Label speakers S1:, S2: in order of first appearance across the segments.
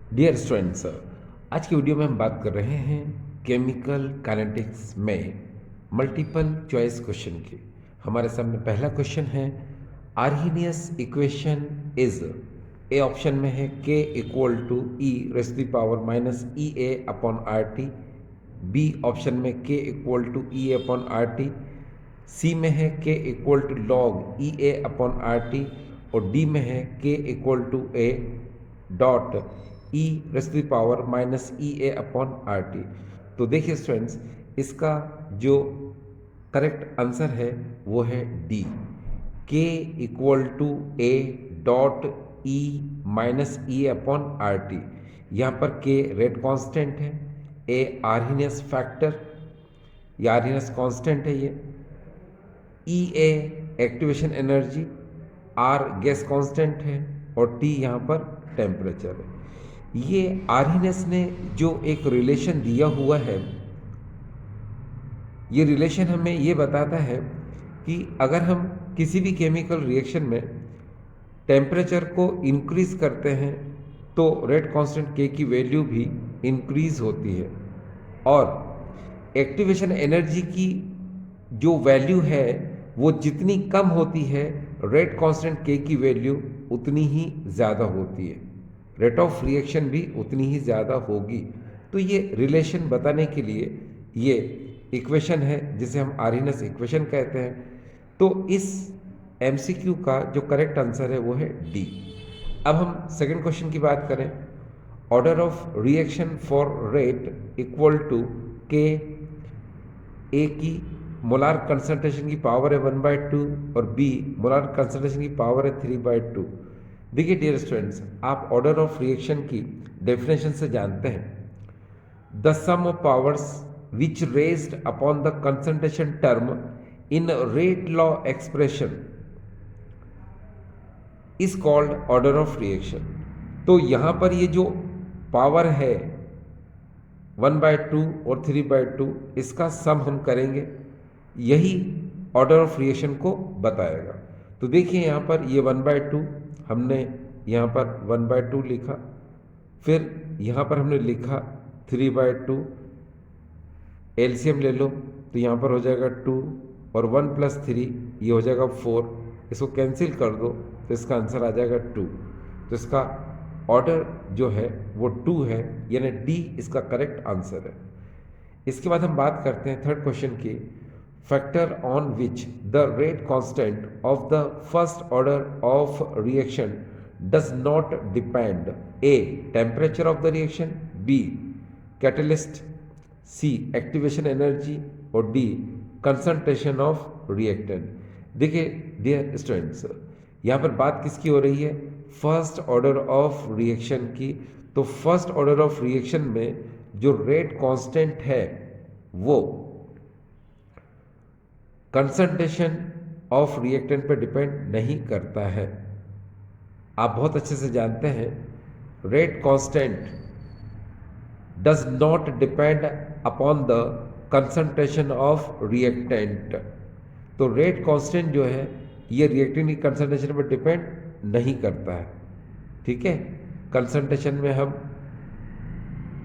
S1: Dear students, आज की video में हम बात कर रहे हैं केमिकल काइनेटिक्स में मल्टीपल चॉइस क्वेश्चन की। हमारे सामने पहला क्वेश्चन है, Arrhenius equation is. A option में है K equal to e raise to the power minus E A upon R T. B option में K equal to E A upon R T. C में है K equal to log E A upon R T. और D में है K equal to A dot E raise to the power minus E A upon R T. तो देखिए students, इसका जो correct answer है वो है डी, K equal to A dot E minus E upon R T. यहाँ पर के रेट कांस्टेंट है, ए आर्हीनियस फैक्टर या आर्हीनियस कांस्टेंट है ये, E A activation energy, R gas constant है और टी यहाँ पर टेम्परेचर है। ये आर्हीनियस ने जो एक रिलेशन दिया हुआ है, ये रिलेशन हमें ये बताता है कि अगर हम किसी भी केमिकल रिएक्शन में टेम्परेचर को इंक्रीज करते हैं तो रेट कांस्टेंट के की वैल्यू भी इंक्रीज होती है, और एक्टिवेशन एनर्जी की जो वैल्यू है वो जितनी कम होती है, रेट कांस्टेंट के की वैल्यू उतनी ही ज़्यादा होती है, रेट ऑफ रिएक्शन भी उतनी ही ज़्यादा होगी। तो ये रिलेशन बताने के लिए ये इक्वेशन है जिसे हम आर्हीनियस इक्वेशन कहते हैं। तो इस एमसीक्यू का जो करेक्ट आंसर है वो है डी। अब हम सेकंड क्वेश्चन की बात करें, order of reaction for rate equal to K, A की मोलार कंसंट्रेशन की पावर है 1/2 और बी मोलार कंसंट्रेशन की पावर है 3/2। देखिए डियर स्टूडेंट्स, आप ऑर्डर ऑफ रिएक्शन की डेफिनेशन से जानते हैं, the sum of powers which raised upon the concentration term in rate law expression is called order of reaction। तो यहाँ पर ये जो पावर है 1/2 और 3/2, इसका सम हम करेंगे, यही ऑर्डर ऑफ रिएक्शन को बताएगा। तो देखिए यहाँ पर ये 1/2 हमने यहाँ पर 1/2 लिखा, फिर यहाँ पर हमने लिखा 3/2, एलसीएम ले लो तो यहाँ पर हो जाएगा 2 और 1 + 3 ये हो जाएगा 4, इसको कैंसिल कर दो तो इसका आंसर आ जाएगा 2। तो इसका ऑर्डर जो है वो 2 है, यानी डी इसका करेक्ट आंसर है। इसके बाद हम बात करते हैं थर्ड क्वेश्चन की, factor on which the rate constant of the first order of reaction does not depend, A temperature of the reaction, B catalyst, C activation energy और डी कंसंट्रेशन ऑफ रिएक्टेंट। देखिए dear students, यहाँ पर बात किसकी हो रही है, first order of reaction की। तो फर्स्ट ऑर्डर ऑफ रिएक्शन में जो रेट कांस्टेंट है वो कंसंट्रेशन ऑफ रिएक्टेंट पर डिपेंड नहीं करता है। आप बहुत अच्छे से जानते हैं rate constant does not depend upon the concentration of reactant। तो रेट कांस्टेंट जो है ये रिएक्टेंट की कंसंट्रेशन पर डिपेंड नहीं करता है, ठीक है। कंसंट्रेशन में हम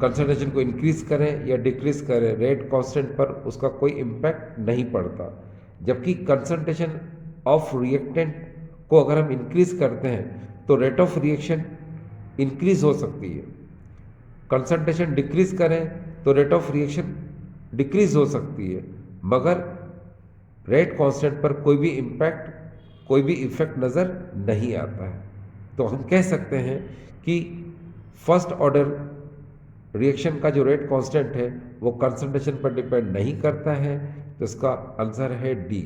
S1: कंसंट्रेशन को इंक्रीज करें या डिक्रीज करें, रेट कांस्टेंट पर उसका कोई इम्पैक्ट नहीं पड़ता। जबकि कंसंट्रेशन ऑफ रिएक्टेंट को अगर हम इंक्रीज करते हैं तो रेट ऑफ रिएक्शन इंक्रीज हो सकती है, कंसंट्रेशन डिक्रीज करें तो रेट ऑफ रिएक्शन डिक्रीज हो सकती है, मगर रेट कांस्टेंट पर कोई भी इम्पैक्ट, कोई भी इफेक्ट नज़र नहीं आता है। तो हम कह सकते हैं कि फर्स्ट ऑर्डर रिएक्शन का जो रेट कांस्टेंट है वो कंसंट्रेशन पर डिपेंड नहीं करता है, तो इसका आंसर है डी।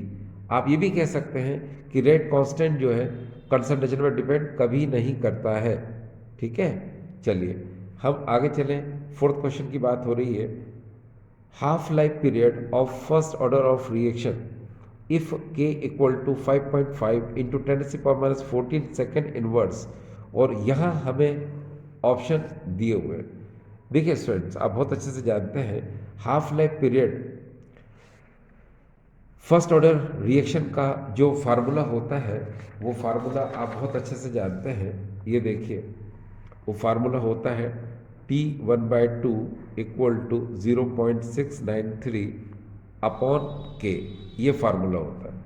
S1: आप ये भी कह सकते हैं कि रेट कांस्टेंट जो है कंसंट्रेशन पर डिपेंड कभी नहीं करता है, ठीक है। चलिए हम आगे चलें, फोर्थ क्वेश्चन की बात हो रही है, half life period of first order of reaction if K equal to 5.5 into 10⁻⁴ second inverse. और यहाँ हमें ऑप्शन दिए हुए हैं। देखिए स्टूडेंट्स, आप बहुत अच्छे से जानते हैं half life period first order reaction का जो फार्मूला होता है वो फार्मूला आप बहुत अच्छे से जानते हैं। ये देखिए, वो फार्मूला होता है T1/2 equal to 0.693 upon K, ये फार्मूला होता है।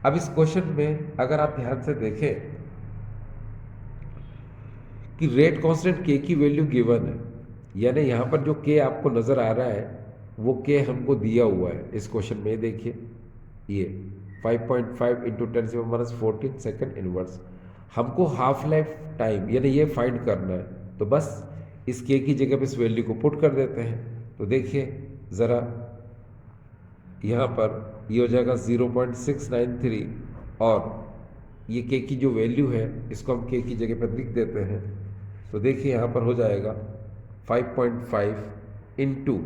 S1: अब इस क्वेश्चन में अगर आप ध्यान से देखें कि रेट कांस्टेंट के की वैल्यू गिवन है, यानी यहाँ पर जो के आपको नज़र आ रहा है वो के हमको दिया हुआ है इस क्वेश्चन में। देखिए ये 5.5 इंटू 10⁻14 सेकेंड इनवर्स, हमको हाफ लाइफ टाइम यानी ये फाइंड करना है, तो बस इस के की जगह पे इस वैल्यू को पुट कर देते हैं। तो देखिए ज़रा यहाँ पर ये हो जाएगा 0.693 और ये के की जो वैल्यू है इसको हम के की जगह पर लिख देते हैं। तो देखिए यहाँ पर हो जाएगा 5.5 इंटू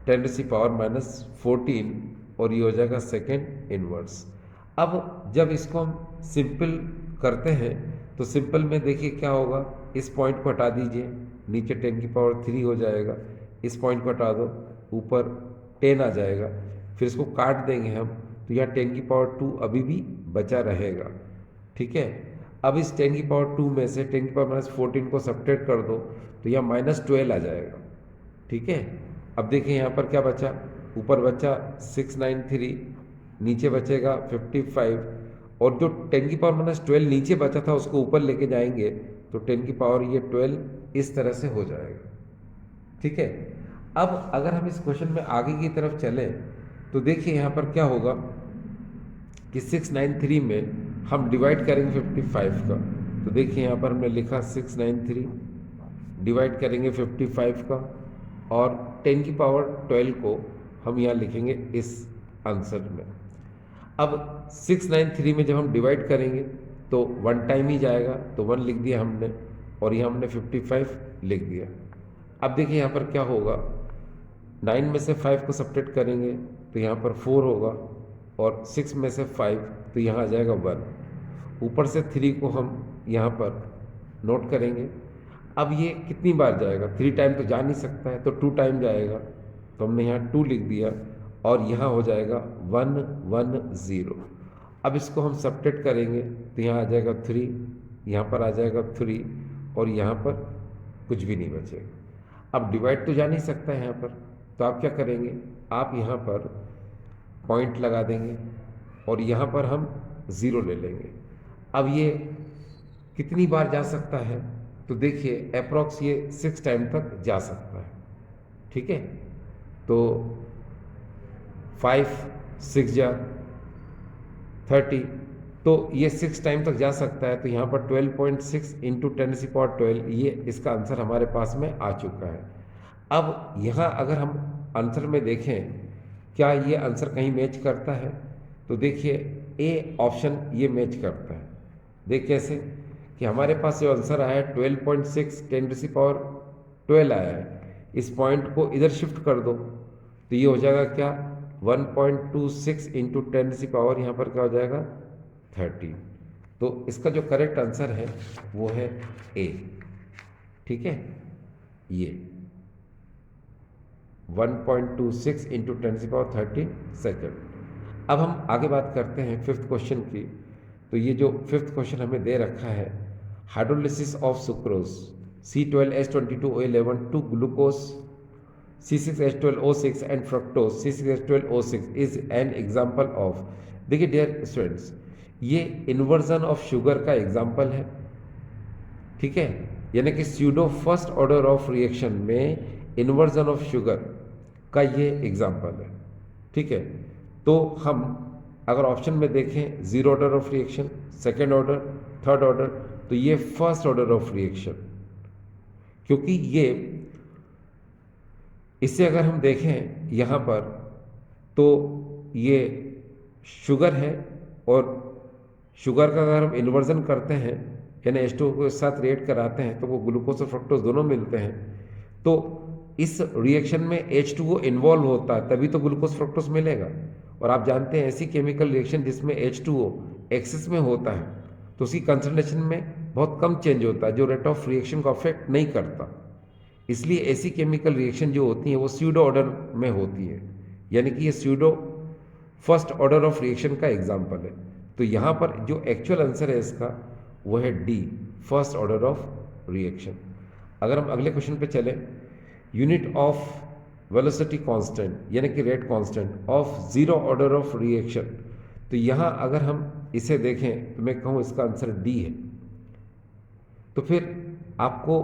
S1: 10⁻14 और ये हो जाएगा सेकेंड इनवर्स। अब जब इसको हम सिंपल करते हैं तो सिंपल में देखिए क्या होगा, इस पॉइंट को हटा दीजिए, नीचे 10⁻3 हो जाएगा, इस पॉइंट को हटा दो, ऊपर 10 आ जाएगा, फिर इसको काट देंगे हम तो यहाँ 10⁻2 अभी भी बचा रहेगा। ठीक है, अब इस 10⁻2 में से 10⁻14 को सब्ट्रैक्ट कर दो तो यहाँ -12 आ जाएगा। ठीक है, अब देखिए यहाँ पर क्या बचा, ऊपर बचा 693, नीचे बचेगा 55 और जो 10⁻12 नीचे बचा था उसको ऊपर लेके जाएंगे तो 10⁻12 इस तरह से हो जाएगा। ठीक है, अब अगर हम इस क्वेश्चन में आगे की तरफ चलें तो देखिए यहाँ पर क्या होगा कि 693 में हम डिवाइड करेंगे 55 का, तो देखिए यहाँ पर हमने लिखा 693 डिवाइड करेंगे 55 का और 10⁻12 को हम यहाँ लिखेंगे इस आंसर में। अब 693 में जब हम डिवाइड करेंगे तो 1 टाइम ही जाएगा, तो 1 लिख दिया हमने और यहाँ हमने 55 लिख दिया। अब देखिए यहाँ पर क्या होगा, 9 में से 5 को सब्ट्रैक्ट करेंगे तो यहाँ पर 4 होगा और 6 में से 5 तो यहाँ आ जाएगा 1, ऊपर से 3 को हम यहाँ पर नोट करेंगे। अब ये कितनी बार जाएगा, 3 टाइम तो जा नहीं सकता है, तो 2 टाइम जाएगा, तो हमने यहाँ 2 लिख दिया और यहाँ हो जाएगा 110। अब इसको हम सब्ट्रैक्ट करेंगे तो यहाँ आ जाएगा 3, यहाँ पर आ जाएगा 3 और यहाँ पर कुछ भी नहीं बचेगा। अब डिवाइड तो जा नहीं सकता है यहाँ पर, तो आप क्या करेंगे, आप यहाँ पर पॉइंट लगा देंगे और यहाँ पर हम 0 ले लेंगे। अब ये कितनी बार जा सकता है, तो देखिए अप्रॉक्स ये 6 टाइम तक जा सकता है। ठीक है, तो 5 6 जा 30, तो ये 6 टाइम तक जा सकता है, तो यहाँ पर 12.6 इंटू 10⁻12 ये इसका आंसर हमारे पास में आ चुका है। अब यहाँ अगर हम आंसर में देखें क्या ये आंसर कहीं मैच करता है, तो देखिए ए ऑप्शन ये मैच करता है। देख कैसे कि हमारे पास जो आंसर आया है 12.6 10⁻12 आया है, इस पॉइंट को इधर शिफ्ट कर दो तो ये हो जाएगा क्या 1.26 इंटू 10⁻, यहाँ पर क्या हो जाएगा 13। तो इसका जो करेक्ट आंसर है वो है ए। ठीक है, ये 1.26 इंटू 10⁻13 सेकेंड। अब हम आगे बात करते हैं 5th क्वेश्चन की। तो ये जो 5th क्वेश्चन हमें दे रखा है, hydrolysis of sucrose C12H22O11 to glucose C6H12O6 and fructose C6H12O6 is an example of. देखिए डियर स्टूडेंट्स, ये इन्वर्जन ऑफ शुगर का एग्जाम्पल है। ठीक है, यानी कि pseudo first order of reaction में इन्वर्जन ऑफ शुगर का ये एग्जाम्पल है। ठीक है, तो हम अगर ऑप्शन में देखें 0 order of reaction, second order, third order, तो ये फर्स्ट ऑर्डर ऑफ रिएक्शन, क्योंकि ये इससे अगर हम देखें यहाँ पर तो ये शुगर है और शुगर का अगर हम इन्वर्जन करते हैं यानी H2O के साथ रिएक्ट कराते हैं तो वो ग्लूकोज और फ्रक्टोज दोनों मिलते हैं। तो इस रिएक्शन में H2O इन्वॉल्व होता है तभी तो ग्लूकोज फ्रक्टोज मिलेगा। और आप जानते हैं ऐसी केमिकल रिएक्शन जिसमें H2O एक्सेस में होता है तो उसकी कंसंट्रेशन में बहुत कम चेंज होता है जो रेट ऑफ रिएक्शन को अफेक्ट नहीं करता। इसलिए ऐसी केमिकल रिएक्शन जो होती है वो स्यूडो ऑर्डर में होती है, यानी कि ये pseudo first order of reaction का एग्जाम्पल है। तो यहाँ पर जो एक्चुअल आंसर है इसका वो है D, first order of reaction. अगर हम अगले क्वेश्चन पे चले, यूनिट ऑफ वेलोसिटी कांस्टेंट यानी कि rate constant of zero order of reaction, तो यहाँ अगर हम इसे देखें तो मैं कहूँ इसका आंसर डी है। तो फिर आपको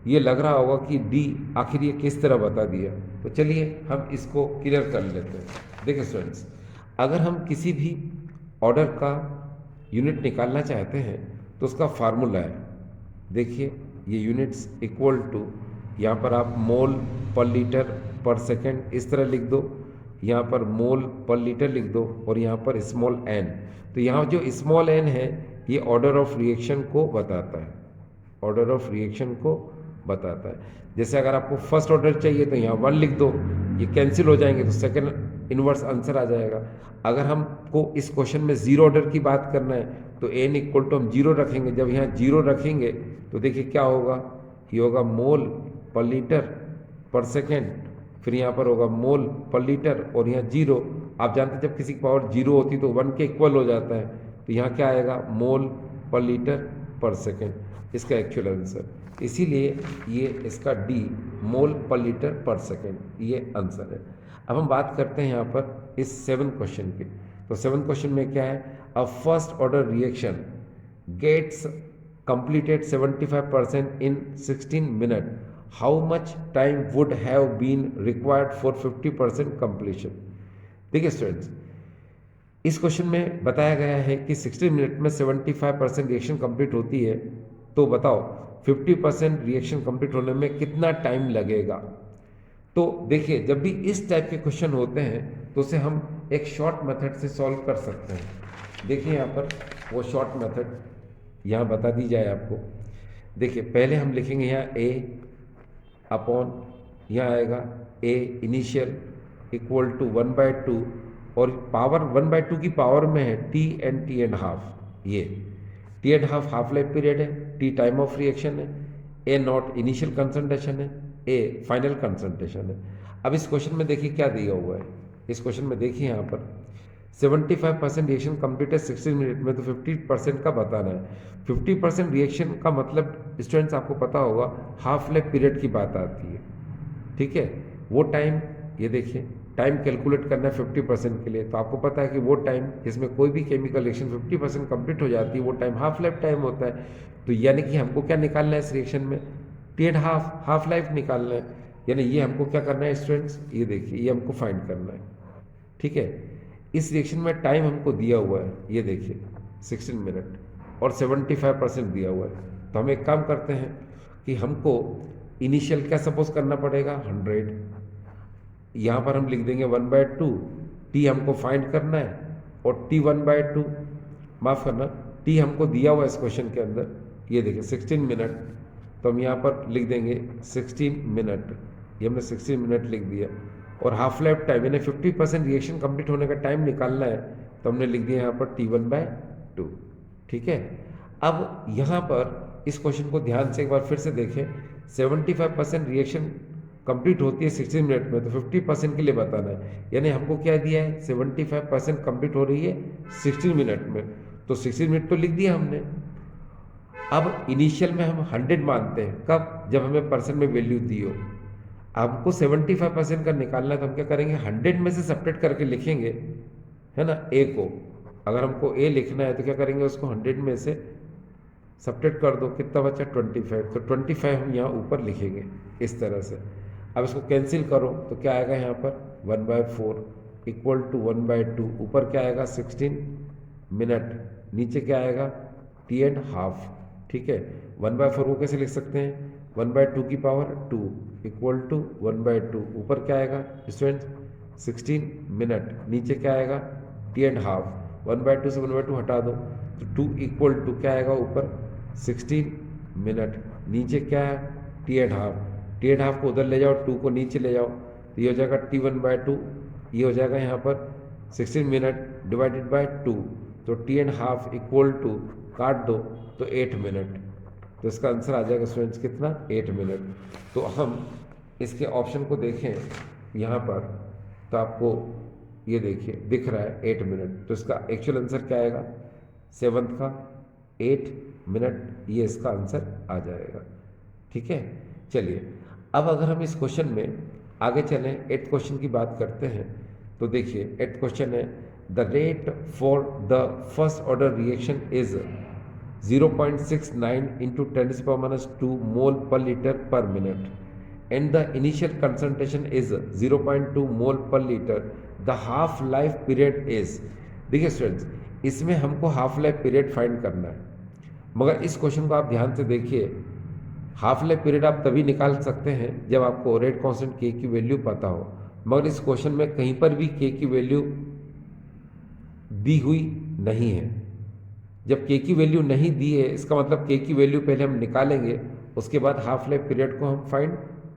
S1: ये लग रहा होगा कि डी आखिर ये किस तरह बता दिया, तो चलिए हम इसको क्लियर कर लेते हैं। देखिए स्टूडेंट्स, अगर हम किसी भी ऑर्डर का यूनिट निकालना चाहते हैं तो उसका फार्मूला है, देखिए ये यूनिट्स इक्वल टू, यहाँ पर आप मोल पर लीटर पर सेकेंड इस तरह लिख दो, यहाँ पर मोल पर लीटर लिख दो और यहाँ पर स्मॉल एन। तो यहाँ जो स्मॉल एन है ये ऑर्डर ऑफ रिएक्शन को बताता है, ऑर्डर ऑफ रिएक्शन को बताता है। जैसे अगर आपको फर्स्ट ऑर्डर चाहिए तो यहाँ 1 लिख दो, ये कैंसिल हो जाएंगे तो सेकंड इनवर्स आंसर आ जाएगा। अगर हमको इस क्वेश्चन में जीरो ऑर्डर की बात करना है तो n इक्वल टू हम जीरो रखेंगे। जब यहाँ जीरो रखेंगे तो देखिए क्या होगा, ये होगा मोल पर लीटर पर सेकेंड, फिर यहाँ पर होगा मोल पर लीटर और यहाँ जीरो। आप जानते हैं जब किसी की पावर जीरो होती है तो 1 के इक्वल हो जाता है, तो यहाँ क्या आएगा, मोल पर लीटर पर सेकेंड, इसका एक्चुअल आंसर। इसीलिए ये इसका डी मोल पर लीटर पर सेकेंड ये आंसर है। अब हम बात करते हैं यहाँ पर इस 7 क्वेश्चन की। तो 7 क्वेश्चन में क्या है, a first order reaction gets completed 75% in 16 minutes. How much time would have been required for 50% completion? देखिए स्टूडेंट्स, इस क्वेश्चन में बताया गया है कि 60 मिनट में 75% रिएक्शन कंप्लीट होती है, तो बताओ 50% रिएक्शन कंप्लीट होने में कितना टाइम लगेगा। तो देखिए जब भी इस टाइप के क्वेश्चन होते हैं तो उसे हम एक शॉर्ट मेथड से सॉल्व कर सकते हैं। देखिए यहाँ पर वो शॉर्ट मेथड यहाँ बता दी जाए आपको। देखिए पहले हम लिखेंगे यहाँ ए अपॉन, यहाँ आएगा ए इनिशियल इक्वल टू 1/2 और पावर 1/2 की पावर में है टी एंड हाफ। ये T and half life period है, टी टाइम ऑफ रिएक्शन है, ए नॉट इनिशियल कंसंट्रेशन है, ए फाइनल कंसंट्रेशन है। अब इस क्वेश्चन में देखिए क्या दिया हुआ है, इस क्वेश्चन में देखिए यहाँ पर 75% रिएक्शन कंप्लीट है 16 मिनट में, तो 50% का बताना है। 50% रिएक्शन का मतलब स्टूडेंट्स आपको पता होगा हाफ लाइफ पीरियड की बात आती है, ठीक है। वो टाइम ये देखिए टाइम कैलकुलेट करना है 50% के लिए, तो आपको पता है कि वो टाइम जिसमें कोई भी केमिकल रिएक्शन 50% कंप्लीट हो जाती है वो टाइम हाफ लाइफ टाइम होता है। तो यानी कि हमको क्या निकालना है इस रिएक्शन में, टी एंड हाफ लाइफ निकालना है। यानी ये हमको क्या करना है स्टूडेंट्स, ये देखिए ये हमको फाइंड करना है, ठीक है। इस रिएक्शन में टाइम हमको दिया हुआ है, ये देखिए 16 मिनट और 75% दिया हुआ है। तो हम एक काम करते हैं कि हमको इनिशियल क्या सपोज करना पड़ेगा 100, यहाँ पर हम लिख देंगे 1/2, टी हमको फाइंड करना है और टी 1/2, माफ़ करना टी हमको दिया हुआ है इस क्वेश्चन के अंदर, ये देखिए 16 मिनट, तो हम यहाँ पर लिख देंगे 16 मिनट, ये हमने 16 मिनट लिख दिया। और हाफ लाइफ टाइम यानी 50% रिएक्शन कंप्लीट होने का टाइम निकालना है, तो हमने लिख दिया यहाँ पर T1/2, ठीक है। अब यहाँ पर इस क्वेश्चन को ध्यान से एक बार फिर से देखें, 75% रिएक्शन कंप्लीट होती है 16 मिनट में, तो 50% के लिए बताना है। यानी हमको क्या दिया है, 75% कंप्लीट हो रही है 16 मिनट में, तो 16 मिनट तो लिख दिया हमने। अब इनिशियल में हम 100 मानते हैं, कब, जब हमें परसेंट में वैल्यू दी हो। आपको 75% का निकालना है, तो हम क्या करेंगे 100 में से सब्ट्रैक्ट करके लिखेंगे, है ना, ए को। अगर हमको ए लिखना है तो क्या करेंगे, उसको 100 में से सब्ट्रैक्ट कर दो, कितना बचा 25, तो 25 हम यहाँ ऊपर लिखेंगे इस तरह से। अब इसको कैंसिल करो तो क्या आएगा यहाँ पर 1/4 इक्वल टू 1/2, ऊपर क्या आएगा 16 मिनट, नीचे क्या आएगा टी एंड हाफ, ठीक है। 1/4 को कैसे लिख सकते हैं, 1/2 की पावर 2 इक्वल टू 1/2, ऊपर क्या आएगा स्टूडेंट 16 मिनट, नीचे क्या आएगा टी एंड हाफ, 1/2 से 1/2 हटा दो तो 2 इक्वल टू क्या आएगा ऊपर 16 मिनट, नीचे क्या है T and half, T and half को उधर ले जाओ, 2 को नीचे ले जाओ, तो ये हो जाएगा T1/2, ये हो जाएगा यहाँ पर 16 मिनट डिवाइडेड बाय 2, तो T and half equal to काट दो तो 8 मिनट, तो इसका आंसर आ जाएगा स्टूडेंट्स कितना 8 मिनट। तो हम इसके ऑप्शन को देखें यहाँ पर, तो आपको ये देखिए दिख रहा है 8 मिनट, तो इसका एक्चुअल आंसर क्या आएगा 7th का 8 मिनट, ये इसका आंसर आ जाएगा। ठीक है, चलिए अब अगर हम इस क्वेश्चन में आगे चलें, 8th क्वेश्चन की बात करते हैं। तो देखिए 8th क्वेश्चन है the rate for the first order reaction is 0.69 into 10⁻² mole per liter per minute and the initial concentration is 0.2 mole per liter. The half life period is, देखिए students, इसमें हमको हाफ लाइफ पीरियड फाइंड करना है, मगर इस question को आप ध्यान से देखिए। हाफ लाइफ पीरियड आप तभी निकाल सकते हैं जब आपको रेट कांस्टेंट के की वैल्यू पता हो, मगर इस क्वेश्चन में कहीं पर भी के की वैल्यू दी हुई नहीं है। जब के की वैल्यू नहीं दी है, इसका मतलब के की वैल्यू पहले हम निकालेंगे, उसके बाद हाफ लाइफ पीरियड को हम फाइंड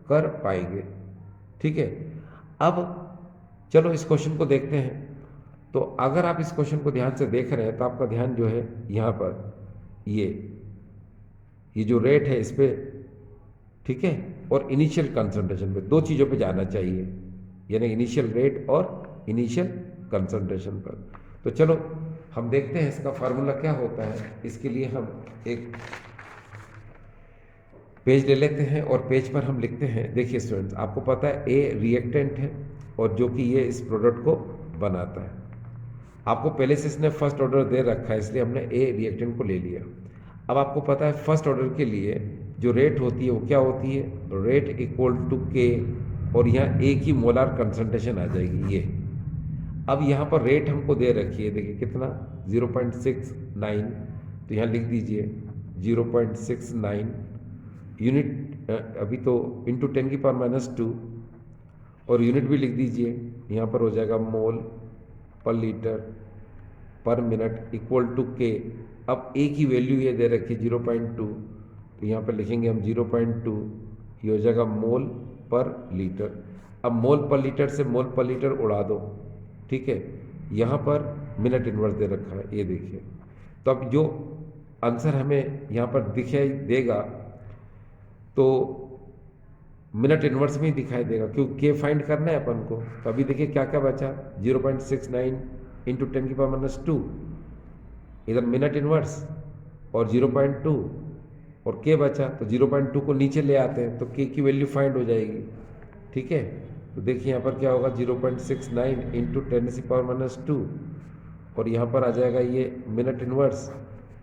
S1: कर पाएंगे। ठीक है, अब चलो इस क्वेश्चन को देखते हैं। तो अगर आप इस क्वेश्चन को ध्यान से देख रहे हैं तो आपका ध्यान जो है यहाँ पर ये जो रेट है इस पर, ठीक है, और इनिशियल कंसंट्रेशन पे, दो चीज़ों पे जाना चाहिए, यानी इनिशियल रेट और इनिशियल कंसंट्रेशन पर। तो चलो हम देखते हैं इसका फार्मूला क्या होता है। इसके लिए हम एक पेज ले लेते हैं और पेज पर हम लिखते हैं। देखिए स्टूडेंट्स, आपको पता है ए रिएक्टेंट है और जो कि ये इस प्रोडक्ट को बनाता है। आपको पहले से इसने फर्स्ट ऑर्डर दे रखा है, इसलिए हमने ए रिएक्टेंट को ले लिया। अब आपको पता है फर्स्ट ऑर्डर के लिए जो रेट होती है वो क्या होती है, रेट इक्वल टू के, और यहाँ ए की मोलार कंसंट्रेशन आ जाएगी ये। अब यहाँ पर रेट हमको दे रखी है, देखिए कितना 0.69, तो यहाँ लिख दीजिए 0.69 यूनिट, अभी तो इंटू 10⁻², और यूनिट भी लिख दीजिए, यहाँ पर हो जाएगा मोल पर लीटर पर मिनट इक्वल टू के। अब ए की वैल्यू ये दे रखी है 0.2, तो यहाँ पर लिखेंगे हम 0.2, ये हो जाएगा मोल पर लीटर। अब मोल पर लीटर से मोल पर लीटर उड़ा दो, ठीक है, यहाँ पर मिनट इनवर्स दे रखा है, ये देखिए। तो अब जो आंसर हमें यहाँ पर दिखाई देगा तो मिनट इनवर्स में ही दिखाई देगा, क्योंकि के फाइंड करना है अपन को। तो अभी देखिए क्या क्या बचा, 0.69 इंटू 10⁻², इधर मिनट इनवर्स और 0.2 और के बचा, तो 0.2 को नीचे ले आते हैं तो के की वैल्यू फाइंड हो जाएगी। ठीक है, तो देखिए यहाँ पर क्या होगा 0.69 इंटू 10⁻², और यहाँ पर आ जाएगा ये मिनट इनवर्स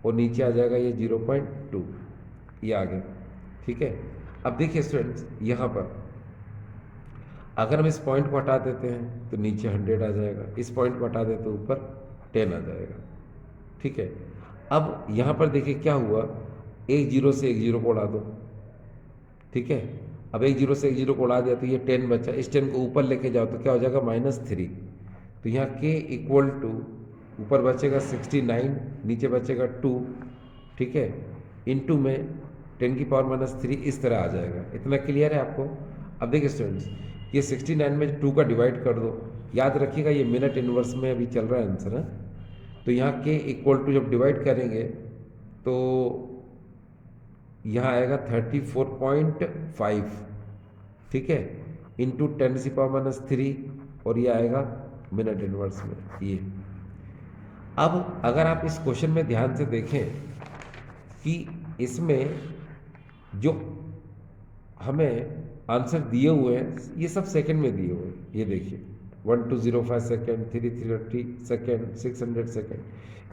S1: और नीचे आ जाएगा ये 0.2, ये आ गया। ठीक है, अब देखिए स्टूडेंट्स, यहाँ पर अगर हम इस पॉइंट को हटा देते हैं तो नीचे 100 आ जाएगा, इस पॉइंट को हटा देते तो ऊपर 10 आ जाएगा। ठीक है, अब यहाँ पर देखिए क्या हुआ, एक जीरो से एक जीरो को उड़ा दो। ठीक है, अब एक जीरो से एक जीरो को उड़ा दिया तो ये 10 बचा, इस 10 को ऊपर लेके जाओ तो क्या हो जाएगा -3। तो यहाँ के इक्वल टू, ऊपर बचेगा 69, नीचे बचेगा 2, ठीक है, इनटू में 10⁻³ इस तरह आ जाएगा। इतना क्लियर है आपको। अब देखिए स्टूडेंट्स, ये 69 में 2 का डिवाइड कर दो, याद रखिएगा ये मिनट इनवर्स में अभी चल रहा है आंसर है। तो यहाँ के इक्वल टू जब डिवाइड करेंगे तो यहाँ आएगा 34.5, ठीक है, इंटू 10⁻³ और ये आएगा मिनट इनवर्स में ये। अब अगर आप इस क्वेश्चन में ध्यान से देखें कि इसमें जो हमें आंसर दिए हुए हैं ये सब सेकंड में दिए हुए हैं। ये देखिए 1205 सेकेंड, 330 सेकेंड, 600 सेकेंड।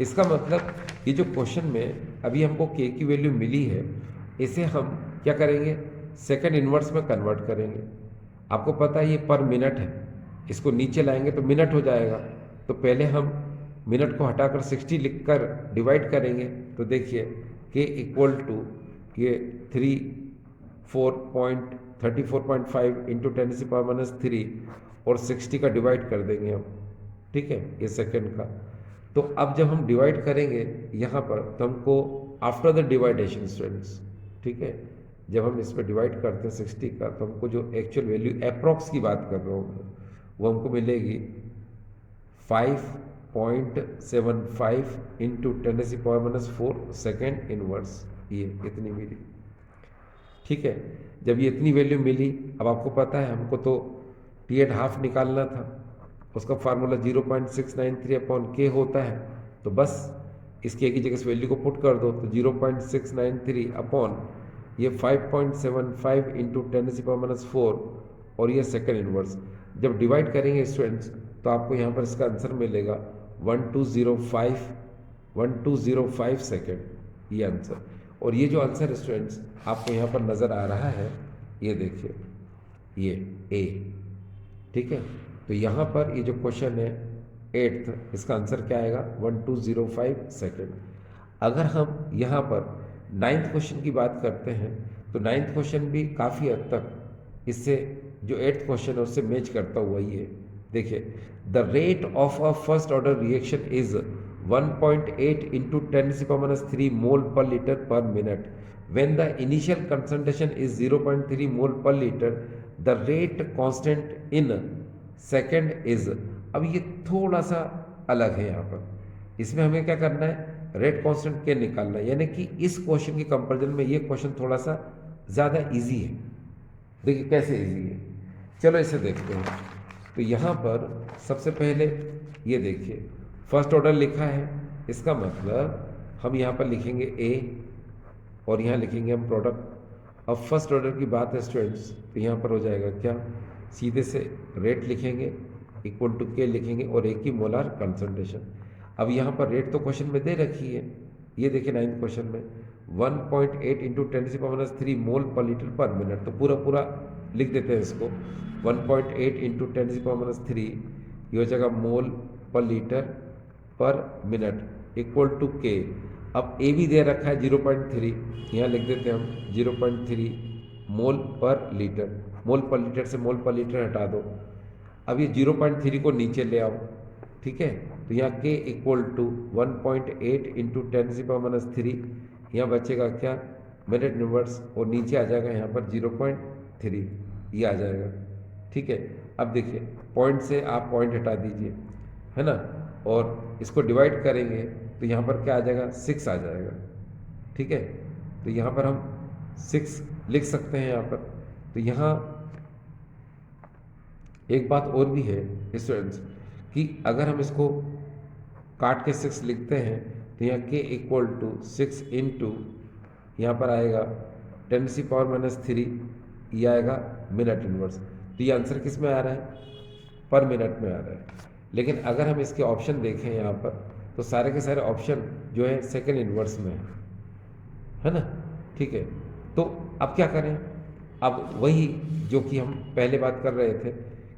S1: इसका मतलब ये जो क्वेश्चन में अभी हमको के की वैल्यू मिली है, इसे हम क्या करेंगे, सेकंड इनवर्स में कन्वर्ट करेंगे। आपको पता है ये पर मिनट है, इसको नीचे लाएंगे तो मिनट हो जाएगा। तो पहले हम मिनट को हटाकर 60 लिखकर डिवाइड करेंगे। तो देखिए के इक्वल टू ये 34.5 इंटू 10⁻³ और 60 का डिवाइड कर देंगे हम, ठीक है, ये सेकंड का। तो अब जब हम डिवाइड करेंगे यहाँ पर तो हमको आफ्टर द डिवाइडेशन स्टूडेंट्स, ठीक है, जब हम इस पर डिवाइड करते हैं 60 का तो हमको जो एक्चुअल वैल्यू अप्रॉक्स की बात कर रहा हूँ वो हमको मिलेगी 5.75 इंटू 10⁻⁴ सेकेंड इनवर्स, ये इतनी मिली। ठीक है, जब ये इतनी वैल्यू मिली, अब आपको पता है हमको तो T/2 निकालना था, उसका फार्मूला 0.693/K होता है। तो बस इसकी एक ही जगह इस वैल्यू को पुट कर दो तो 0.693 अपॉन ये 5.75 इंटू 10⁻⁴ और ये सेकेंड इनवर्स। जब डिवाइड करेंगे स्टूडेंट्स तो आपको यहाँ पर इसका आंसर मिलेगा 1205 सेकेंड, ये आंसर। और ये जो आंसर स्टूडेंट्स आपको यहाँ पर नज़र आ रहा है, ये देखिए, ये ए, ठीक है। तो यहाँ पर ये जो क्वेश्चन है 8th, इसका आंसर क्या आएगा 1205 सेकेंड। अगर हम यहाँ पर 9th क्वेश्चन की बात करते हैं तो 9th क्वेश्चन भी काफ़ी हद तक इससे जो 8th क्वेश्चन है उससे मैच करता हुआ ही है। देखिए, the rate of a first order reaction is 1.8 into 10⁻³ मोल पर लीटर पर minute. When the initial concentration is 0.3 mole per liter, the rate constant in second is। अब ये थोड़ा सा अलग है यहाँ पर, इसमें हमें क्या करना है, रेट कांस्टेंट के निकालना है, यानी कि इस क्वेश्चन की कंपैरिजन में ये क्वेश्चन थोड़ा सा ज़्यादा इजी है। देखिए कैसे इजी है, चलो इसे देखते हैं। तो यहाँ पर सबसे पहले ये देखिए फर्स्ट ऑर्डर लिखा है, इसका मतलब हम यहाँ पर लिखेंगे ए और यहाँ लिखेंगे हम प्रोडक्ट। अब फर्स्ट ऑर्डर की बात है स्टूडेंट्स, तो यहाँ पर हो जाएगा क्या, सीधे से रेट लिखेंगे इक्वल टू के लिखेंगे और एक ही मोलार कंसंट्रेशन। अब यहाँ पर रेट तो क्वेश्चन में दे रखी है, ये देखिए 9th क्वेश्चन में 1.8 इंटू 10⁻³ मोल पर लीटर पर मिनट। तो पूरा पूरा लिख देते हैं इसको, 1.8 इंटू 10⁻³ ये हो जाएगा मोल पर लीटर पर मिनट इक्वल टू के। अब ए भी दे रखा है 0.3, यहाँ लिख देते हैं हम 0.3 मोल पर लीटर। मोल पर लीटर से मोल पर लीटर हटा दो, अब ये 0.3 को नीचे ले आओ, ठीक है। तो यहाँ के इक्वल टू 1.8 इंटू 10⁻³, यहाँ बचेगा क्या, मिनट इनवर्स, और नीचे आ जाएगा यहाँ पर 0.3, ये आ जाएगा, ठीक है। अब देखिए पॉइंट से आप पॉइंट हटा दीजिए, है ना, और इसको डिवाइड करेंगे तो यहाँ पर क्या आ जाएगा, 6 आ जाएगा, ठीक है। तो यहाँ पर हम 6 लिख सकते हैं यहाँ पर। तो यहाँ एक बात और भी है स्टूडेंट्स कि अगर हम इसको काट के 6 लिखते हैं तो यहाँ के इक्वल टू 6 इंटू यहाँ पर आएगा 10⁻⁻3, ये आएगा मिनट इनवर्स। तो ये आंसर किस में आ रहा है, पर मिनट में आ रहा है। लेकिन अगर हम इसके ऑप्शन देखें यहाँ पर तो सारे के सारे ऑप्शन जो है सेकेंड इनवर्स में है ना, ठीक है। तो अब क्या करें, अब वही जो कि हम पहले बात कर रहे थे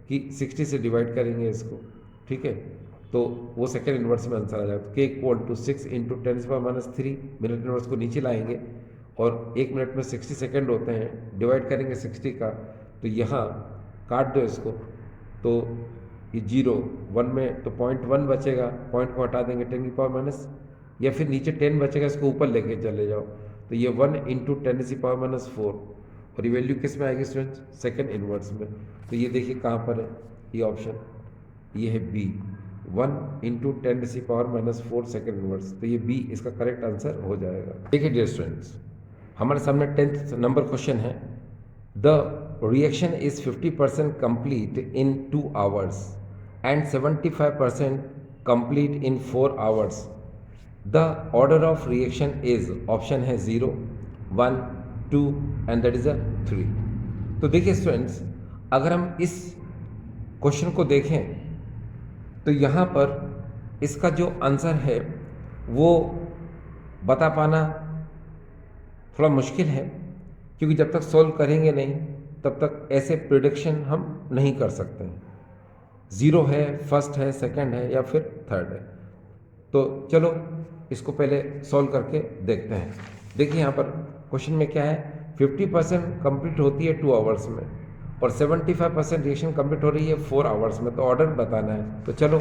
S1: कि 60 से डिवाइड करेंगे इसको, ठीक है, तो वो सेकेंड इनवर्स में आंसर आ जाएगा। तो K equal to 6 into 10⁻³ minute inverse को नीचे लाएंगे और 1 मिनट में 60 सेकेंड होते हैं, डिवाइड करेंगे 60 का, तो यहाँ काट दो इसको, तो ये 0 1 में तो 0.1 बचेगा, पॉइंट को हटा देंगे 10⁻⁻, या फिर नीचे 10 बचेगा, इसको ऊपर लेके चले जाओ, तो ये 1 इंटू 10⁻⁴, और ये वैल्यू किस में आएगी स्टूडेंट्स, सेकेंड इनवर्स में। तो ये देखिए कहाँ पर है, ये ऑप्शन, ये है बी, 1 इंटू 10⁻⁴ सेकेंड इनवर्स। तो ये बी इसका करेक्ट आंसर हो जाएगा। देखिए डियर स्टूडेंट्स, हमारे सामने 10th नंबर क्वेश्चन है, the reaction is 50% complete in 2 hours and 75% complete in 4 hours. The order of reaction is, option है 0, 1, 2 एंड दैट इज अ 3। तो देखिए स्टूडेंट्स, अगर हम इस क्वेश्चन को देखें तो यहाँ पर इसका जो आंसर है वो बता पाना थोड़ा मुश्किल है, क्योंकि जब तक सॉल्व करेंगे नहीं तब तक ऐसे प्रिडिक्शन हम नहीं कर सकते हैं। 0 है, फर्स्ट है, सेकंड है या फिर थर्ड है। तो चलो इसको पहले सॉल्व करके देखते हैं। देखिए यहाँ पर क्वेश्चन में क्या है, 50% कंप्लीट होती है 2 आवर्स में और 75% रिएक्शन कंप्लीट हो रही है 4 आवर्स में, तो ऑर्डर बताना है। तो चलो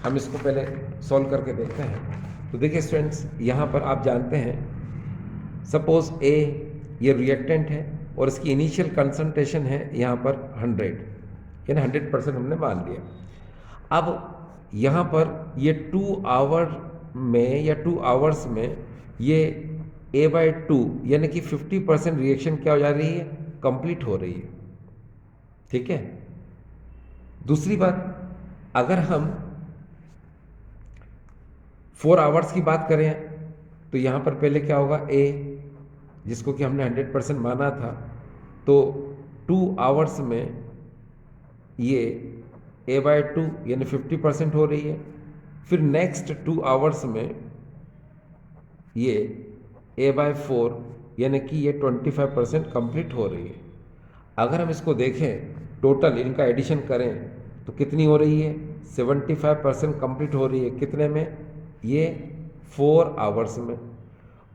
S1: हम इसको पहले सॉल्व करके देखते हैं। तो देखिए स्टूडेंट्स, यहाँ पर आप जानते हैं, सपोज ए ये रिएक्टेंट है और इसकी इनिशियल कंसंट्रेशन है यहाँ पर 100, यानी 100% हमने मान लिया। अब यहाँ पर ये 2 आवर में या 2 आवर्स में ये A/2 यानी कि 50% रिएक्शन क्या हो जा रही है, कंप्लीट हो रही है, ठीक है। दूसरी बात, अगर हम 4 आवर्स की बात करें तो यहाँ पर पहले क्या होगा, ए जिसको कि हमने 100% माना था, तो 2 आवर्स में ये a/2 यानी 50% हो रही है। फिर नेक्स्ट 2 आवर्स में ये a/4 यानी कि ये 25% कंप्लीट हो रही है। अगर हम इसको देखें टोटल इनका एडिशन करें तो कितनी हो रही है, 75% कंप्लीट हो रही है। कितने में, ये 4 आवर्स में।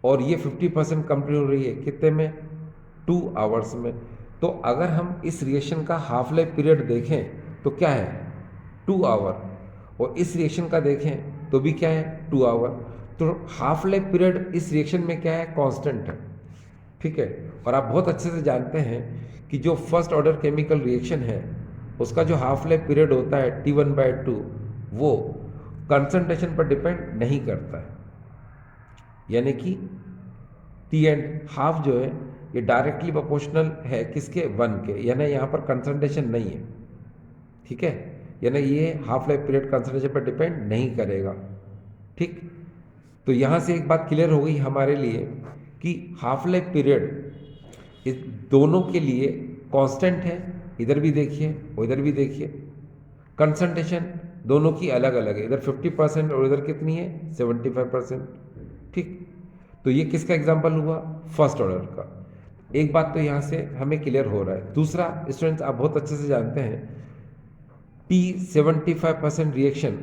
S1: और ये 50% कंप्लीट हो रही है कितने में, 2 आवर्स में। तो अगर हम इस रिएक्शन का हाफ लाइफ पीरियड देखें तो क्या है, 2 आवर, और इस रिएक्शन का देखें तो भी क्या है, 2 आवर। तो हाफ लाइफ पीरियड इस रिएक्शन में क्या है, कांस्टेंट है। ठीक है। और आप बहुत अच्छे से जानते हैं कि जो फर्स्ट ऑर्डर केमिकल रिएक्शन है उसका जो हाफ लाइफ पीरियड होता है T1/2, वो कंसंट्रेशन पर डिपेंड नहीं करता है। यानी कि टी एंड हाफ जो है ये डायरेक्टली प्रोपोर्शनल है किसके, 1 के, यानी यहाँ पर कंसंट्रेशन नहीं है। ठीक है, यानी ये हाफ लाइफ पीरियड कंसंट्रेशन पर डिपेंड नहीं करेगा। ठीक, तो यहाँ से एक बात क्लियर हो गई हमारे लिए कि हाफ लाइफ पीरियड इस दोनों के लिए कांस्टेंट है। इधर भी देखिए और इधर भी देखिए, कंसंट्रेशन दोनों की अलग अलग है, इधर 50% और इधर कितनी है, 75%। ठीक, तो ये किसका एग्जाम्पल हुआ, फर्स्ट ऑर्डर का। एक बात तो यहाँ से हमें क्लियर हो रहा है। दूसरा, स्टूडेंट्स आप बहुत अच्छे से जानते हैं T75% रिएक्शन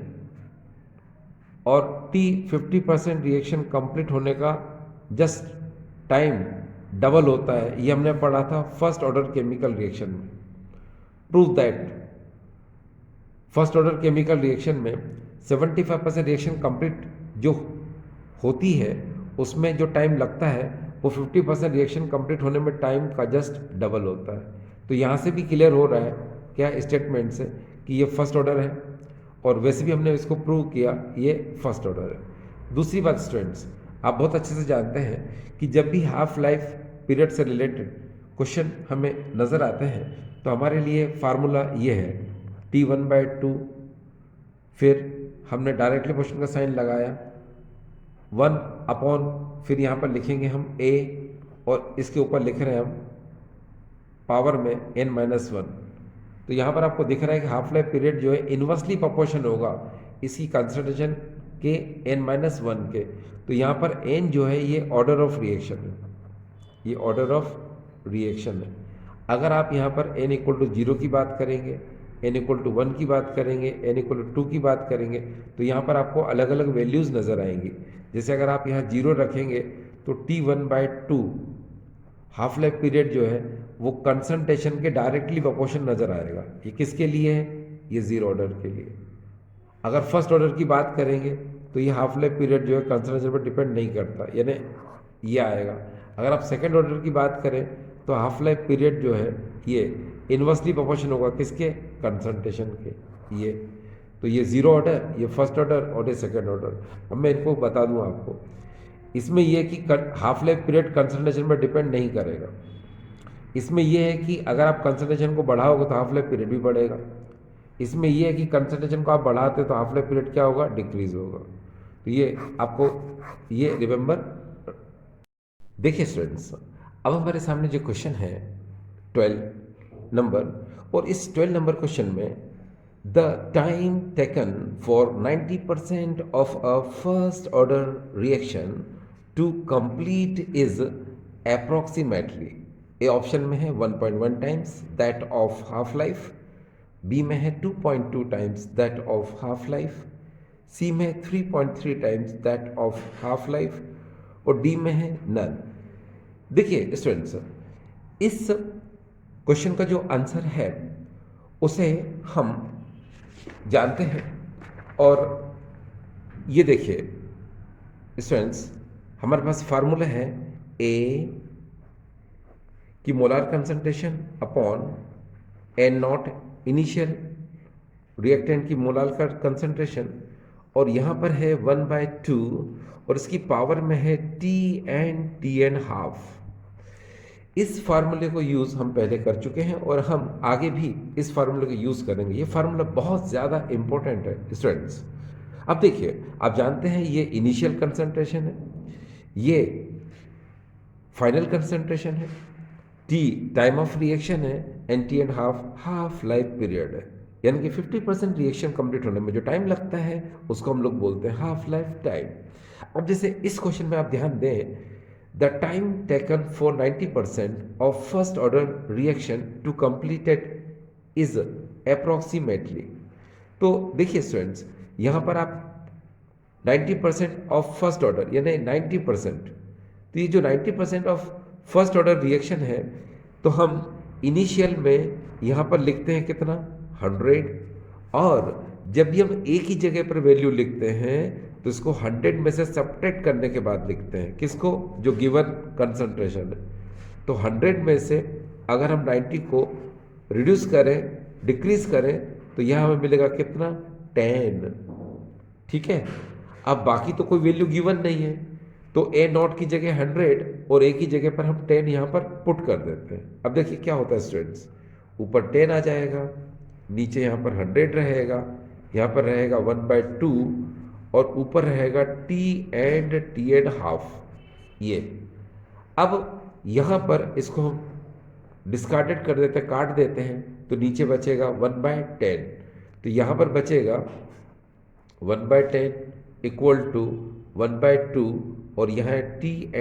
S1: और T50% रिएक्शन कंप्लीट होने का जस्ट टाइम डबल होता है। ये हमने पढ़ा था फर्स्ट ऑर्डर केमिकल रिएक्शन में। Prove that first order chemical reaction में 75% रिएक्शन कंप्लीट जो होती है उसमें जो टाइम लगता है वो 50% रिएक्शन कंप्लीट होने में टाइम का जस्ट डबल होता है। तो यहाँ से भी क्लियर हो रहा है क्या, स्टेटमेंट से, कि ये फर्स्ट ऑर्डर है, और वैसे भी हमने इसको प्रूव किया ये फर्स्ट ऑर्डर है। दूसरी बात स्टूडेंट्स, आप बहुत अच्छे से जानते हैं कि जब भी हाफ लाइफ पीरियड से रिलेटेड क्वेश्चन हमें नज़र आते हैं तो हमारे लिए फार्मूला ये है T1/2, फिर हमने डायरेक्टली क्वेश्चन का साइन लगाया 1/, फिर यहाँ पर लिखेंगे हम a, और इसके ऊपर लिख रहे हैं हम पावर में n-1। तो यहाँ पर आपको दिख रहा है कि हाफ लाइफ पीरियड जो है इन्वर्सली प्रोपोर्शन होगा इसकी कंसंट्रेशन के n-1 के। तो यहाँ पर n जो है ये ऑर्डर ऑफ रिएक्शन है, ये ऑर्डर ऑफ रिएक्शन है। अगर आप यहाँ पर n=0 की बात करेंगे, n=1 की बात करेंगे, n=2 की बात करेंगे, तो यहाँ पर आपको अलग अलग वैल्यूज़ नज़र आएंगी। जैसे अगर आप यहाँ 0 रखेंगे तो T1/2 हाफ लाइफ पीरियड जो है वो कंसंट्रेशन के डायरेक्टली प्रोपोर्शन नज़र आएगा। ये किसके लिए है, ये 0 ऑर्डर के लिए। अगर फर्स्ट ऑर्डर की बात करेंगे तो ये हाफ लाइफ पीरियड जो है कंसंट्रेशन पर डिपेंड नहीं करता, यानी ये आएगा। अगर आप सेकेंड ऑर्डर की बात करें तो हाफ लाइफ पीरियड जो है ये इन्वर्सली प्रोपोर्शन होगा किसके, कंसंट्रेशन के। ये तो ये 0 ऑर्डर, ये फर्स्ट ऑर्डर और ये सेकेंड ऑर्डर। अब मैं इनको बता दूं आपको, इसमें यह कि हाफ लाइफ पीरियड कंसंट्रेशन पर डिपेंड नहीं करेगा। इसमें यह है कि अगर आप कंसंट्रेशन को बढ़ाओगे तो हाफ लाइफ पीरियड भी बढ़ेगा। इसमें यह है कि कंसंट्रेशन को आप बढ़ाते तो हाफ लाइफ पीरियड क्या होगा, डिक्रीज होगा। तो ये आपको ये रिमेंबर। देखिए स्टूडेंट्स, अब हमारे सामने जो क्वेश्चन है 12 नंबर, और इस 12 नंबर क्वेश्चन में the time taken for 90% of a first order reaction to complete is approximately, A option में है 1.1 times that of half life, B में है 2.2 times that of half life, C में 3.3 times that of half life, और D में है none. देखिए students, इस क्वेश्चन का जो आंसर है उसे हम जानते हैं, और ये देखिए स्टूडेंट्स, हमारे पास फार्मूला है A की molar concentration upon n0 initial reactant की मोलार कंसंट्रेशन, और यहाँ पर है 1/2 और इसकी पावर में है T(n)½ इस फार्मूले को यूज़ हम पहले कर चुके हैं और हम आगे भी इस फार्मूले को यूज़ करेंगे। ये फार्मूला बहुत ज़्यादा इम्पोर्टेंट है स्टूडेंट्स। अब देखिए, आप जानते हैं ये इनिशियल कंसंट्रेशन है, ये फाइनल कंसंट्रेशन है, टी टाइम ऑफ रिएक्शन है, and T and half life period है। यानी कि 50% रिएक्शन कंप्लीट होने में जो टाइम लगता है उसको हम लोग बोलते हैं हाफ लाइफ टाइम। अब जैसे इस क्वेश्चन में आप ध्यान दें, the time taken for 90% of first order reaction to completed is approximately. तो देखिए स्टूडेंट्स, यहाँ पर आप 90% ऑफ फर्स्ट ऑर्डर यानी 90%, तो ये जो 90% ऑफ फर्स्ट ऑर्डर रिएक्शन है, तो हम इनिशियल में यहाँ पर लिखते हैं कितना 100, और जब भी हम एक ही जगह पर वैल्यू लिखते हैं तो इसको 100 में से सब्ट्रैक्ट करने के बाद लिखते हैं, किसको, जो गिवन कंसंट्रेशन है। तो 100 में से अगर हम 90 को रिड्यूस करें, डिक्रीज करें, तो यहाँ हमें मिलेगा कितना 10। ठीक है, अब बाकी तो कोई वैल्यू गिवन नहीं है, तो ए नॉट की जगह 100 और ए की जगह पर हम 10 यहाँ पर पुट कर देते हैं। अब देखिए क्या होता है स्टूडेंट्स, ऊपर 10 आ जाएगा, नीचे यहाँ पर 100 रहेगा, यहाँ पर रहेगा 1/2 और ऊपर रहेगा टी एंड हाफ। ये अब यहाँ पर इसको हम डिस्कार्डेड कर देते हैं, काट देते हैं, तो नीचे बचेगा 1/10। तो यहाँ पर बचेगा 1/10 इक्वल टू 1/2 और यहाँ है टी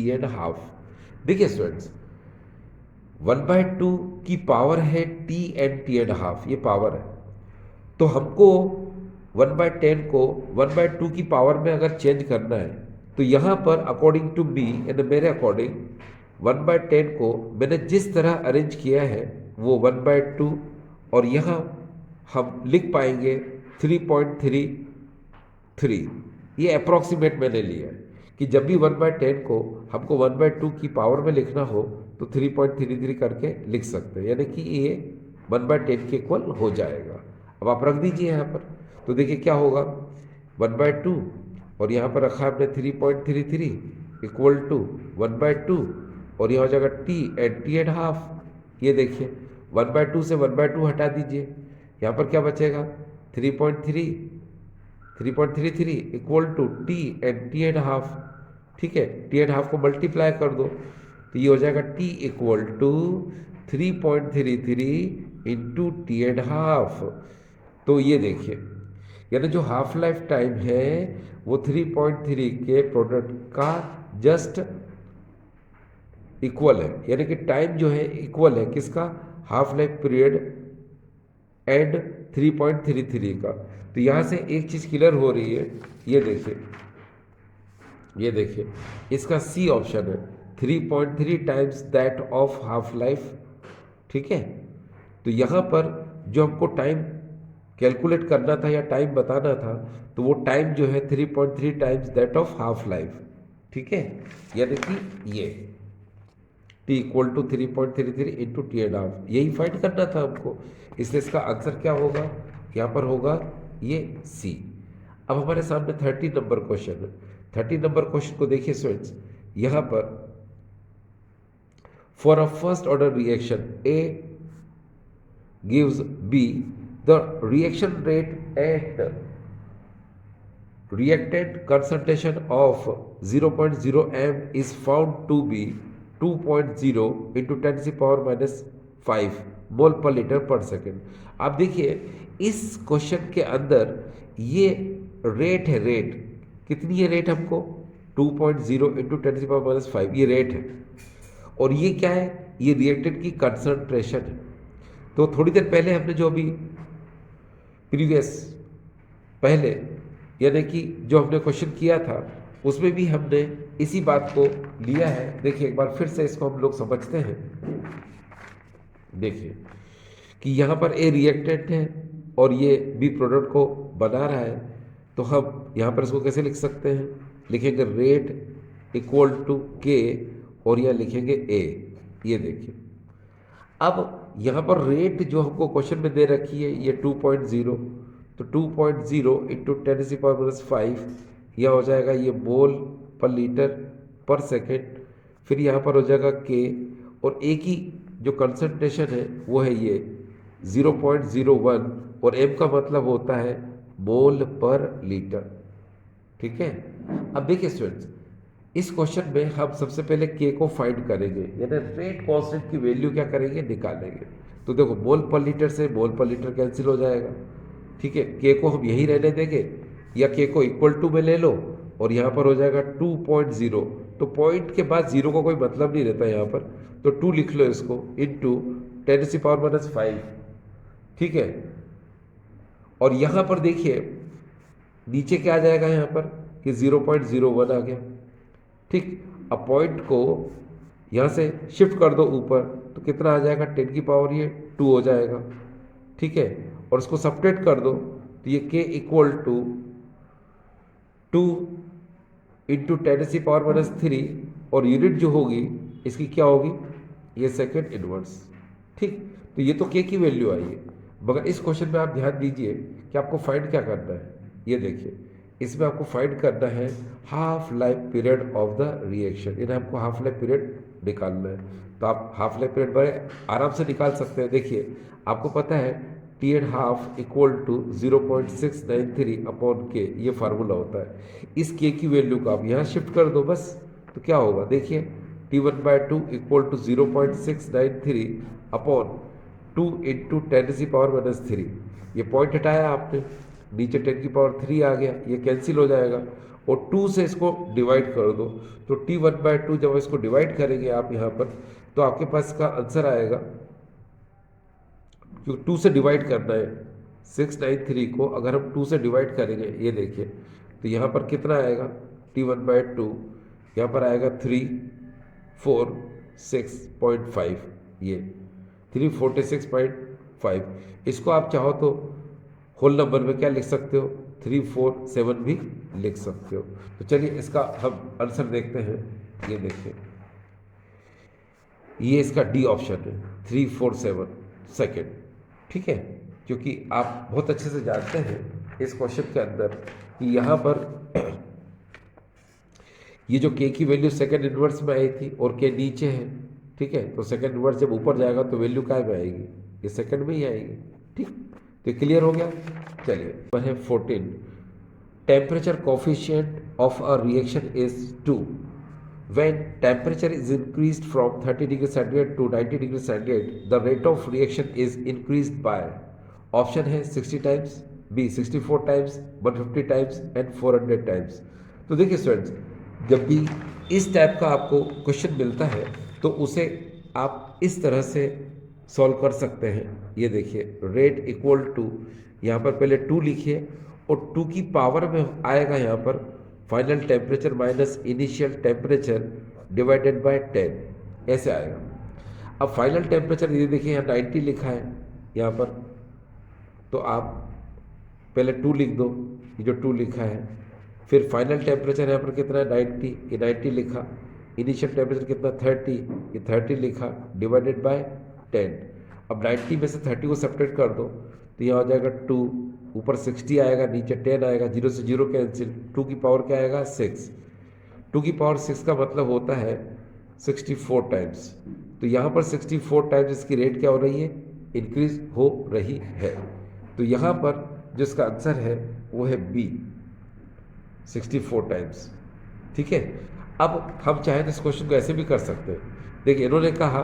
S1: एंड हाफ। देखिए स्टूडेंट्स, 1/2 की पावर है टी एंड हाफ, ये पावर है। तो हमको 1/10 को 1/2 की पावर में अगर चेंज करना है, तो यहाँ पर अकॉर्डिंग टू मी यानी मेरे अकॉर्डिंग 1/10 को मैंने जिस तरह अरेंज किया है वो 1/2, और यहाँ हम लिख पाएंगे 3.33। ये अप्रॉक्सीमेट मैंने लिया है कि जब भी 1/10 को हमको 1/2 की पावर में लिखना हो तो 3.33 करके लिख सकते हैं, यानी कि ये 1/10 के इक्वल हो जाएगा। अब आप रख दीजिए यहाँ पर, तो देखिए क्या होगा, 1/2 और यहाँ पर रखा हमने 3.33 इक्वल टू 1/2 और यहाँ हो जाएगा टी एंड हाफ। ये देखिए 1/2 से 1/2 हटा दीजिए, यहाँ पर क्या बचेगा 3.33 equal to T and half. ठीक है, टी एंड हाफ को मल्टीप्लाई कर दो, तो ये हो जाएगा T equal to 3.33 into T and half. तो ये देखिए, यानी जो हाफ लाइफ टाइम है वो 3.3 के प्रोडक्ट का जस्ट इक्वल है, यानी कि टाइम जो है इक्वल है किसका, हाफ लाइफ पीरियड एंड 3.33 का। तो यहाँ से एक चीज़ क्लियर हो रही है, ये देखिए, ये देखिए इसका सी ऑप्शन है 3.3 times that of half life. ठीक है, तो यहाँ पर जो हमको टाइम कैलकुलेट करना था या टाइम बताना था, तो वो टाइम जो है 3.3 times that of half life. ठीक है, यानी कि ये T equal to 3.33 into T and half, यही फाइंड करना था हमको, इसलिए इसका आंसर क्या होगा, यहाँ पर होगा ये सी। अब हमारे सामने 30 नंबर क्वेश्चन है। 30 नंबर क्वेश्चन को देखिए स्टूडेंट्स, यहाँ पर for a first order reaction A gives B, the reaction rate and reactant concentration of 0.0 m is found to be 2.0 into 10⁻⁻5 मोल पर लीटर पर सेकेंड। आप देखिए इस क्वेश्चन के अंदर ये रेट है, रेट कितनी है, रेट हमको 2.0 इंटू 10⁻⁻5 ये रेट है, और ये क्या है, ये रिएक्टेंट की कंसंट्रेशन है। तो थोड़ी देर पहले हमने जो अभी प्रीवियस पहले यानी कि जो हमने क्वेश्चन किया था उसमें भी हमने इसी बात को लिया है। देखिए एक बार फिर से इसको हम लोग समझते हैं। देखिए कि यहाँ पर ए रिएक्टेंट है और ये बी प्रोडक्ट को बना रहा है, तो हम यहाँ पर इसको कैसे लिख सकते हैं, लिखेंगे रेट इक्वल टू के और यहाँ लिखेंगे ए। ये देखिए अब यहाँ पर रेट जो हमको क्वेश्चन में दे रखी है ये 2.0, तो 2.0 इंटू 10⁻⁻5 यह हो जाएगा ये मोल पर लीटर पर सेकेंड। फिर यहाँ पर हो जाएगा के, और एक ही जो कंसंट्रेशन है वो है ये 0.01, और एम का मतलब होता है मोल पर लीटर। ठीक है, अब देखिए स्टूडेंट्स, इस क्वेश्चन में हम सबसे पहले के को फाइंड करेंगे, यानी रेट कांस्टेंट की वैल्यू क्या करेंगे, निकालेंगे। तो देखो मोल पर लीटर से मोल पर लीटर कैंसिल हो जाएगा। ठीक है, के को हम यही रहने देंगे, या के को इक्वल टू में ले लो, और यहाँ पर हो जाएगा 2.0। तो पॉइंट के बाद जीरो का कोई मतलब नहीं रहता यहाँ पर, तो 2 लिख लो इसको, इंटू 10⁻⁵। ठीक है, और यहाँ पर देखिए नीचे क्या आ जाएगा यहाँ पर कि 0.01 आ गया। ठीक, अब पॉइंट को यहाँ से शिफ्ट कर दो ऊपर, तो कितना आ जाएगा, 10 की पावर ये 2 हो जाएगा। ठीक है, और इसको सब्ट्रैक्ट कर दो, तो ये के इक्वल टू 2 इंटू 10⁻⁻3, और यूनिट जो होगी इसकी क्या होगी, ये सेकेंड इनवर्स। ठीक, तो ये तो के की वैल्यू आई है, मगर इस क्वेश्चन में आप ध्यान दीजिए कि आपको फाइंड क्या करना है। ये देखिए, इसमें आपको फाइंड करना है half life period of the reaction, यानी आपको हाफ लाइफ पीरियड निकालना है। तो आप हाफ लाइफ पीरियड बड़े आराम से निकाल सकते हैं। देखिए, आपको पता है T and half equal to 0.693 upon K, ये फार्मूला होता है। इस के की वैल्यू को आप यहाँ शिफ्ट कर दो बस, तो क्या होगा देखिए, T1/2 equal to 0.693 upon 2 into 10⁻⁻3। ये पॉइंट हटाया आपने, नीचे 10⁻³ आ गया, ये कैंसिल हो जाएगा, और 2 से इसको डिवाइड कर दो। तो T1/2 जब इसको डिवाइड करेंगे आप यहाँ पर, तो आपके पास इसका आंसर आएगा, क्योंकि 2 से डिवाइड करना है 693 को, अगर हम 2 से डिवाइड करेंगे, ये देखिए, तो यहाँ पर कितना आएगा, T1/2 यहाँ पर आएगा 346.5, ये 346.5। इसको आप चाहो तो होल नंबर में क्या लिख सकते हो, 347 भी लिख सकते हो। तो चलिए इसका हम आंसर देखते हैं। ये देखिए, ये इसका डी ऑप्शन है, 347 सेकेंड। ठीक है, क्योंकि आप बहुत अच्छे से जानते हैं इस क्वेश्चन के अंदर कि यहाँ पर ये जो के की वैल्यू सेकंड इनवर्स में आई थी और के नीचे है। ठीक है, तो सेकंड इनवर्स जब ऊपर जाएगा तो वैल्यू काय में आएगी, ये सेकंड में ही आएगी। ठीक, तो क्लियर हो गया। चलिए, नंबर है 14, temperature coefficient of a reaction is 2 when temperature is increased from 30 degrees centigrade to 90 degrees centigrade, the rate of reaction is increased by, option है 60 times, B 64 times, 150 times and 400 times. तो देखिए students, जब भी इस type का आपको question मिलता है तो उसे आप इस तरह से सॉल्व कर सकते हैं। ये देखिए, रेट इक्वल टू, यहाँ पर पहले 2 लिखिए, और 2 की पावर में आएगा यहाँ पर final temperature minus initial temperature divided by 10, ऐसे आएगा। अब फाइनल टेम्परेचर ये देखिए यहाँ 90 लिखा है यहाँ पर, तो आप पहले 2 लिख दो, ये जो 2 लिखा है, फिर फाइनल टेम्परेचर यहाँ पर कितना है 90, ये 90 लिखा, इनिशियल टेम्परेचर कितना 30, ये 30 लिखा, डिवाइडेड बाय 10। अब 90 में से 30 को सब्ट्रैक्ट कर दो, तो यहाँ हो जाएगा 2, ऊपर 60 आएगा, नीचे 10 आएगा, 0 से 0 कैंसिल, 2 की पावर क्या आएगा 6, 2 की पावर 6 का मतलब होता है 64 टाइम्स। तो यहाँ पर 64 टाइम्स इसकी रेट क्या हो रही है, इंक्रीज हो रही है। तो यहाँ पर जो इसका आंसर है वो है बी, 64 टाइम्स। ठीक है, अब हम चाहें तो इस क्वेश्चन को ऐसे भी कर सकते हैं। देखिए, इन्होंने कहा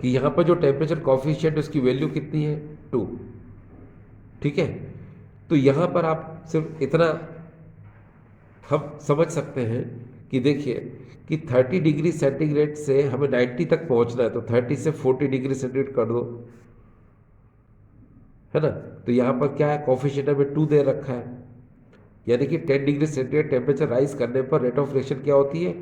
S1: कि यहाँ पर जो टेम्परेचर कॉफिशिएंट उसकी वैल्यू कितनी है 2। ठीक है, तो यहाँ पर आप सिर्फ इतना हम समझ सकते हैं कि देखिए कि 30 डिग्री सेंटीग्रेड से हमें 90 तक पहुँचना है, तो 30 से 40 डिग्री सेंटीग्रेड कर दो, है ना। तो यहाँ पर क्या है, कॉफिशिएंट में 2 दे रखा है, यानी कि 10 डिग्री सेंटीग्रेड टेम्परेचर राइज करने पर रेट ऑफ रिएक्शन क्या होती है,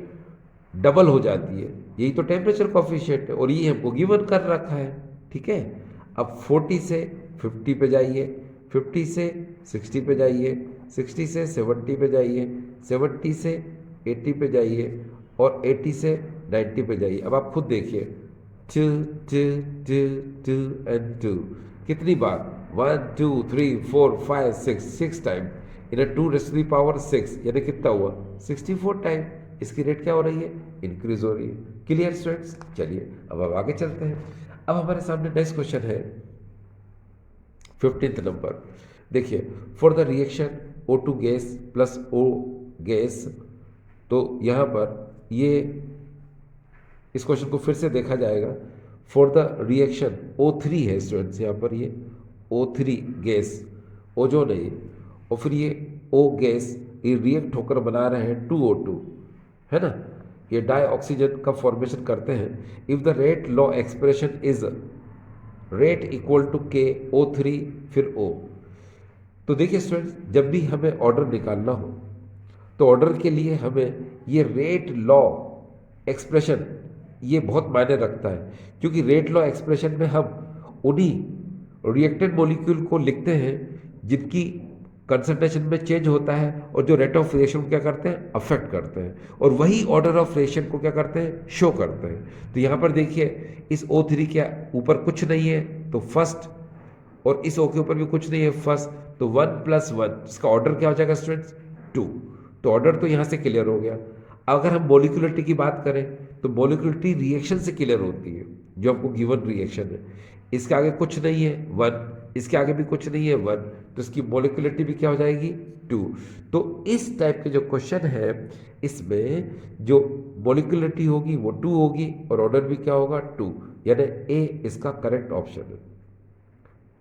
S1: डबल हो जाती है। यही तो टेम्परेचर कॉफिशिएंट है, और ये हमको गिवन कर रखा है। ठीक है, अब 40 से 50 पे जाइए, 50 से 60 पे जाइए, 60 से 70 पे जाइए, 70 से 80 पे जाइए, और 80 से 90 पे जाइए। अब आप खुद देखिए, 2 2 2 2 एंड 2 कितनी बार, 1 2 3 4 5 6 टाइम, इन्हें 2⁻⁶, यानी कितना हुआ 64 टाइम। इसकी रेट क्या हो रही है, इंक्रीज हो रही है। क्लियर स्टूडेंट्स, चलिए अब हम आगे चलते हैं। अब हमारे सामने नेक्स्ट क्वेश्चन है 15th नंबर, देखिए for the reaction O2 gas plus O gas, तो यहाँ पर ये इस क्वेश्चन को फिर से देखा जाएगा। फॉर द रिएक्शन O3 है स्टूडेंट्स, यहाँ पर ये O3 गैस, ओजोन है ये, और फिर ये O गैस, ये रिएक्ट होकर बना रहे हैं 2O2, है ना, ये डाई ऑक्सीजन का फॉर्मेशन करते हैं। If the rate law expression is rate equal to KO3 फिर O। तो देखिए स्टूडेंट्स, जब भी हमें ऑर्डर निकालना हो तो ऑर्डर के लिए हमें ये रेट लॉ एक्सप्रेशन ये बहुत मायने रखता है, क्योंकि रेट लॉ एक्सप्रेशन में हम उन्हीं रिएक्टेंट मॉलिक्यूल को लिखते हैं जिनकी कंसंट्रेशन में चेंज होता है और जो रेट ऑफ रिएक्शन को क्या करते हैं, अफेक्ट करते हैं, और वही ऑर्डर ऑफ रिएक्शन को क्या करते हैं, शो करते हैं। तो यहाँ पर देखिए इस O3 के ऊपर कुछ नहीं है तो फर्स्ट, और इस O के ऊपर भी कुछ नहीं है फर्स्ट, तो 1 + 1 इसका ऑर्डर क्या हो जाएगा स्टूडेंट्स, 2। तो ऑर्डर तो यहाँ से क्लियर हो गया। अगर हम मोलिकुलरिटी की बात करें तो मोलिकुलरिटी रिएक्शन से क्लियर होती है, जो आपको गिवन रिएक्शन है, इसके आगे कुछ नहीं है 1, इसके आगे भी कुछ नहीं है 1, तो इसकी मोलिकुलरिटी भी क्या हो जाएगी, 2। तो इस टाइप के जो क्वेश्चन है इसमें जो मोलिकुलरिटी होगी वो 2 होगी और ऑर्डर भी क्या होगा, 2, यानी ए इसका करेक्ट ऑप्शन है।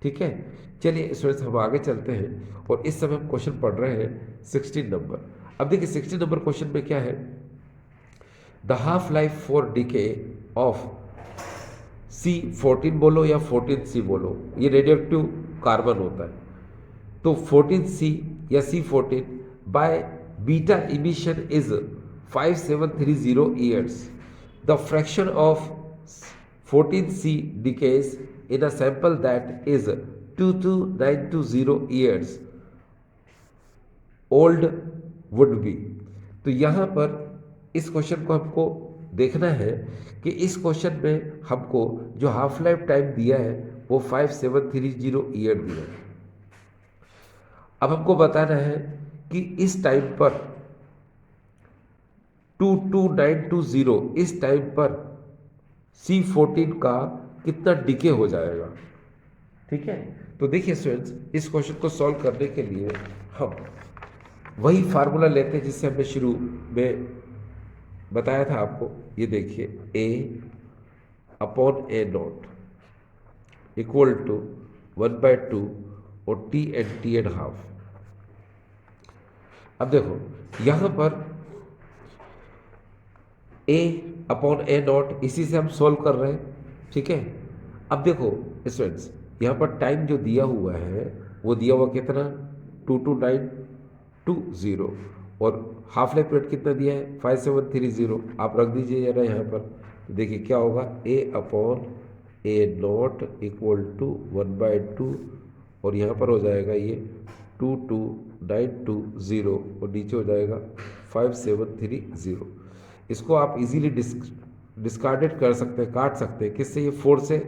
S1: ठीक है, चलिए स्टूडेंट्स हम आगे चलते हैं और इस समय हम क्वेश्चन पढ़ रहे हैं 16 नंबर। अब देखिए 16 नंबर क्वेश्चन में क्या है, the half life for decay of C14 बोलो या 14C बोलो, ये रेडियोएक्टिव कार्बन होता है, तो 14C या C14 by beta emission is 5730 years. The fraction of 14C decays in a sample that is 22920 years old would be। तो यहाँ पर इस क्वेश्चन को हमको देखना है कि इस क्वेश्चन में हमको जो हाफ लाइफ टाइम दिया है वो 5730 ईयर दिया है। अब हमको बताना है कि इस टाइम पर 22920 इस टाइम पर C14 का कितना डिके हो जाएगा। ठीक है, तो देखिए स्टूडेंट्स, इस क्वेश्चन को सॉल्व करने के लिए हम वही फार्मूला लेते हैं जिससे हमने शुरू में बताया था आपको। ये देखिए A/A0 इक्वल टू 1/2 और T/T½ अब देखो यहाँ पर A/A0 इसी से हम सॉल्व कर रहे हैं। ठीक है, अब देखो स्टूडेंट्स, यहाँ पर टाइम जो दिया हुआ है वो दिया हुआ कितना, 22920, और हाफ लाइफ पीरियड कितना दिया है, 5730। आप रख दीजिए जरा यहाँ पर, तो देखिए क्या होगा, A/A0 इक्वल टू 1/2, और यहाँ पर हो जाएगा ये 22920 और नीचे हो जाएगा 5730। इसको आप इजीली डिस्कार्डेड कर सकते हैं, काट सकते हैं, किससे, ये 4 से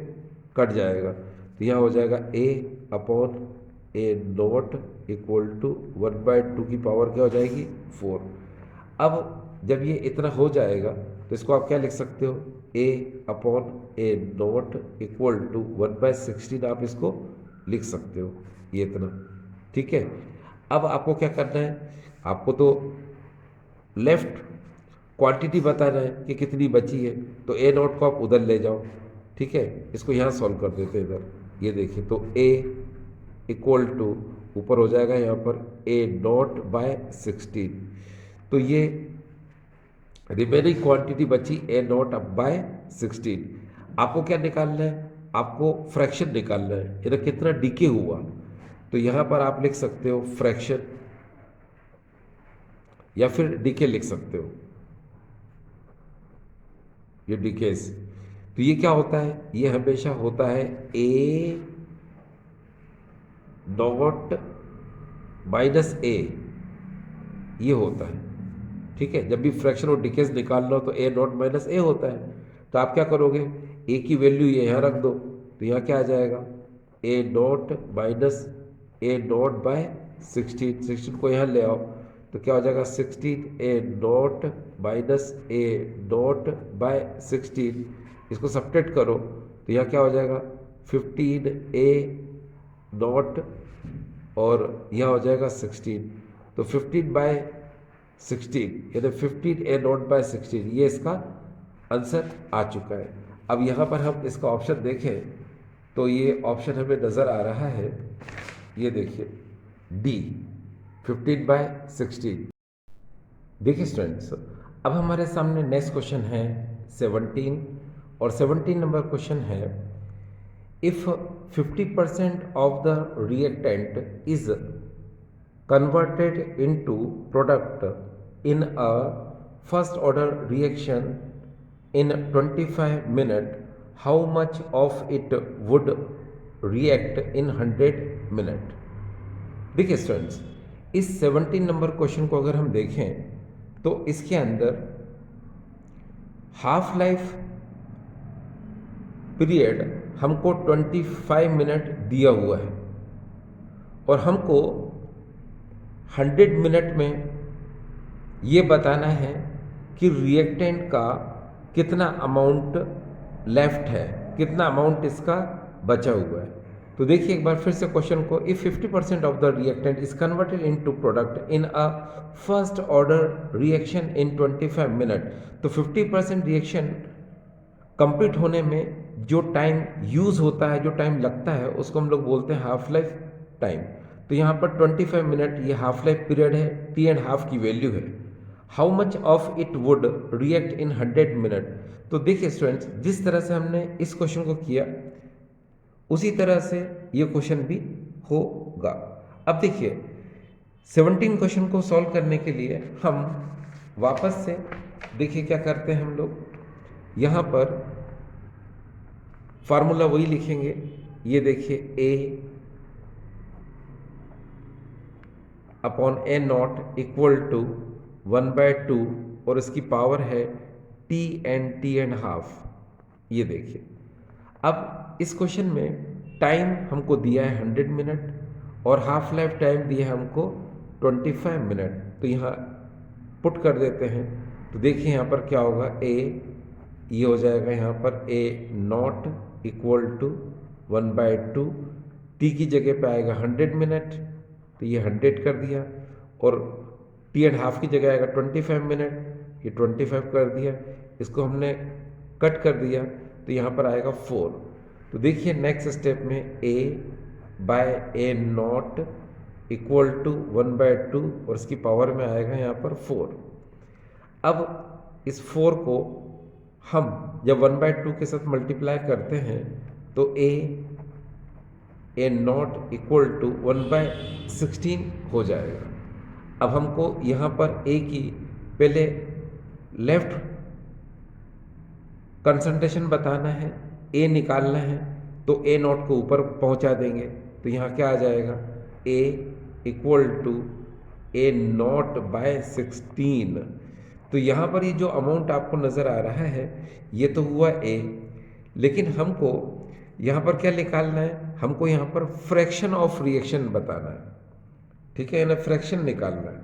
S1: कट जाएगा, तो यहाँ हो जाएगा A/A0 इक्वल टू 1/2 की पावर क्या हो जाएगी, 4। अब जब ये इतना हो जाएगा तो इसको आप क्या लिख सकते हो, A/A0 इक्वल टू 1/16 आप इसको लिख सकते हो, ये इतना। ठीक है, अब आपको क्या करना है, आपको तो लेफ्ट क्वांटिटी बताना है कि कितनी बची है, तो A0 को आप उधर ले जाओ। ठीक है, इसको यहाँ सॉल्व कर देते हैं इधर, ये देखिए, तो A इक्वल टू ऊपर हो जाएगा यहाँ पर A0/16, तो ये रिमेनिंग क्वांटिटी बची A0/16। आपको क्या निकालना है, आपको फ्रैक्शन निकालना है, यानी कितना डिके हुआ, तो यहाँ पर आप लिख सकते हो फ्रैक्शन या फिर डिके लिख सकते हो, ये डिकेस। तो ये क्या होता है, ये हमेशा होता है A0-A, ये होता है। ठीक है, जब भी फ्रैक्शन और डिकेस निकालना हो तो A0-A होता है। तो आप क्या करोगे, A की वैल्यू ये यहाँ रख दो, तो यहाँ क्या आ जाएगा, A0-A0/16, 16 को यहाँ ले आओ, तो क्या हो जाएगा, 16 A0/A0/16, इसको सब्ट्रैक्ट करो तो यहाँ क्या हो जाएगा, 15 A0 और यह हो जाएगा 16, तो 15/16 यानी 15a0/16 ये इसका आंसर आ चुका है। अब यहाँ पर हम इसका ऑप्शन देखें तो ये ऑप्शन हमें नज़र आ रहा है, ये देखिए डी 15/16। देखिए स्टूडेंट्स, अब हमारे सामने नेक्स्ट क्वेश्चन है 17 और 17 नंबर क्वेश्चन है if 50% of the reactant is converted into product in a first order reaction in 25 minutes, how much of it would react in 100 minutes? देखिए स्टूडेंट्स, इस 17 नंबर क्वेश्चन को अगर हम देखें तो इसके अंदर हाफ लाइफ पीरियड हमको 25 मिनट दिया हुआ है और हमको 100 मिनट में ये बताना है कि रिएक्टेंट का कितना अमाउंट लेफ्ट है, कितना अमाउंट इसका बचा हुआ है। तो देखिए एक बार फिर से क्वेश्चन को, if 50% of the reactant is converted into product in a first order reaction in 25 minute, तो 50% रिएक्शन कंप्लीट होने में जो टाइम यूज़ होता है, जो टाइम लगता है, उसको हम लोग बोलते हैं हाफ लाइफ टाइम। तो यहाँ पर 25 मिनट ये हाफ लाइफ पीरियड है, T½ की वैल्यू है। How much of it would react in 100 minute. तो देखिए स्टूडेंट्स, जिस तरह से हमने इस क्वेश्चन को किया उसी तरह से ये क्वेश्चन भी होगा। अब देखिए 17 क्वेश्चन को सॉल्व करने के लिए हम वापस से देखिए क्या करते हैं हम लोग, यहाँ पर फार्मूला वही लिखेंगे। ये देखिए A upon A0 equal to 1/2 और इसकी पावर है T². ये देखिए, अब इस क्वेश्चन में टाइम हमको दिया है 100 मिनट और हाफ लाइफ टाइम दिया है हमको 25 मिनट। तो यहाँ पुट कर देते हैं, तो देखिए यहाँ पर क्या होगा, ये हो जाएगा यहाँ पर A0 इक्वल टू 1/2, T की जगह पे आएगा 100 मिनट, तो ये 100 कर दिया, और T½ की जगह आएगा 25 मिनट, ये 25 कर दिया, इसको हमने कट कर दिया तो यहाँ पर आएगा 4। तो देखिए नेक्स्ट स्टेप में A/A0 इक्वल टू 1/2 और इसकी पावर में आएगा यहाँ पर 4। अब इस 4 को हम जब 1/2 के साथ मल्टीप्लाई करते हैं तो A0 इक्वल टू 1/16 हो जाएगा। अब हमको यहाँ पर A की पहले लेफ्ट कंसंट्रेशन बताना है, A निकालना है, तो A0 को ऊपर पहुँचा देंगे, तो यहाँ क्या आ जाएगा, A इक्वल टू A0/16। तो यहाँ पर ये जो अमाउंट आपको नज़र आ रहा है ये तो हुआ A, लेकिन हमको यहाँ पर क्या निकालना है, हमको यहाँ पर फ्रैक्शन ऑफ रिएक्शन बताना है, ठीक है ना, फ्रैक्शन निकालना है।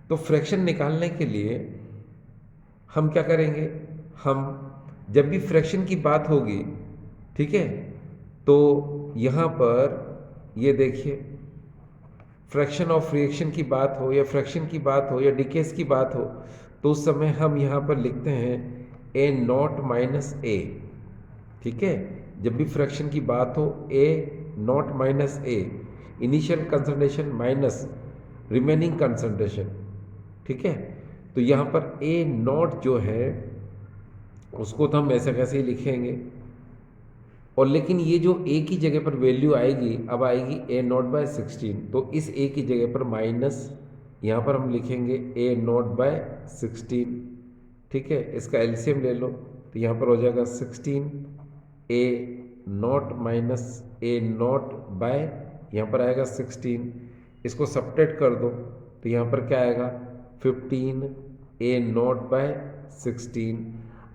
S1: तो फ्रैक्शन निकालने के लिए हम क्या करेंगे, हम जब भी फ्रैक्शन की बात होगी, ठीक है, तो यहाँ पर ये देखिए फ्रैक्शन ऑफ रिएक्शन की बात हो या फ्रैक्शन की बात हो या डिकेस की बात हो, तो उस समय हम यहाँ पर लिखते हैं A0 - A, ठीक है। जब भी फ्रैक्शन की बात हो A0 - A, initial concentration minus remaining concentration, ठीक है। तो यहाँ पर A0 जो है उसको तो हम ऐसे कैसे ही लिखेंगे, और लेकिन ये जो A की जगह पर वैल्यू आएगी, अब आएगी A0/16, तो इस A की जगह पर माइनस यहाँ पर हम लिखेंगे A0/16, ठीक है। इसका एलसीएम ले लो तो यहाँ पर हो जाएगा 16 A0 - A0 यहाँ पर आएगा 16, इसको सब्ट्रैक्ट कर दो तो यहाँ पर क्या आएगा 15 A0/16।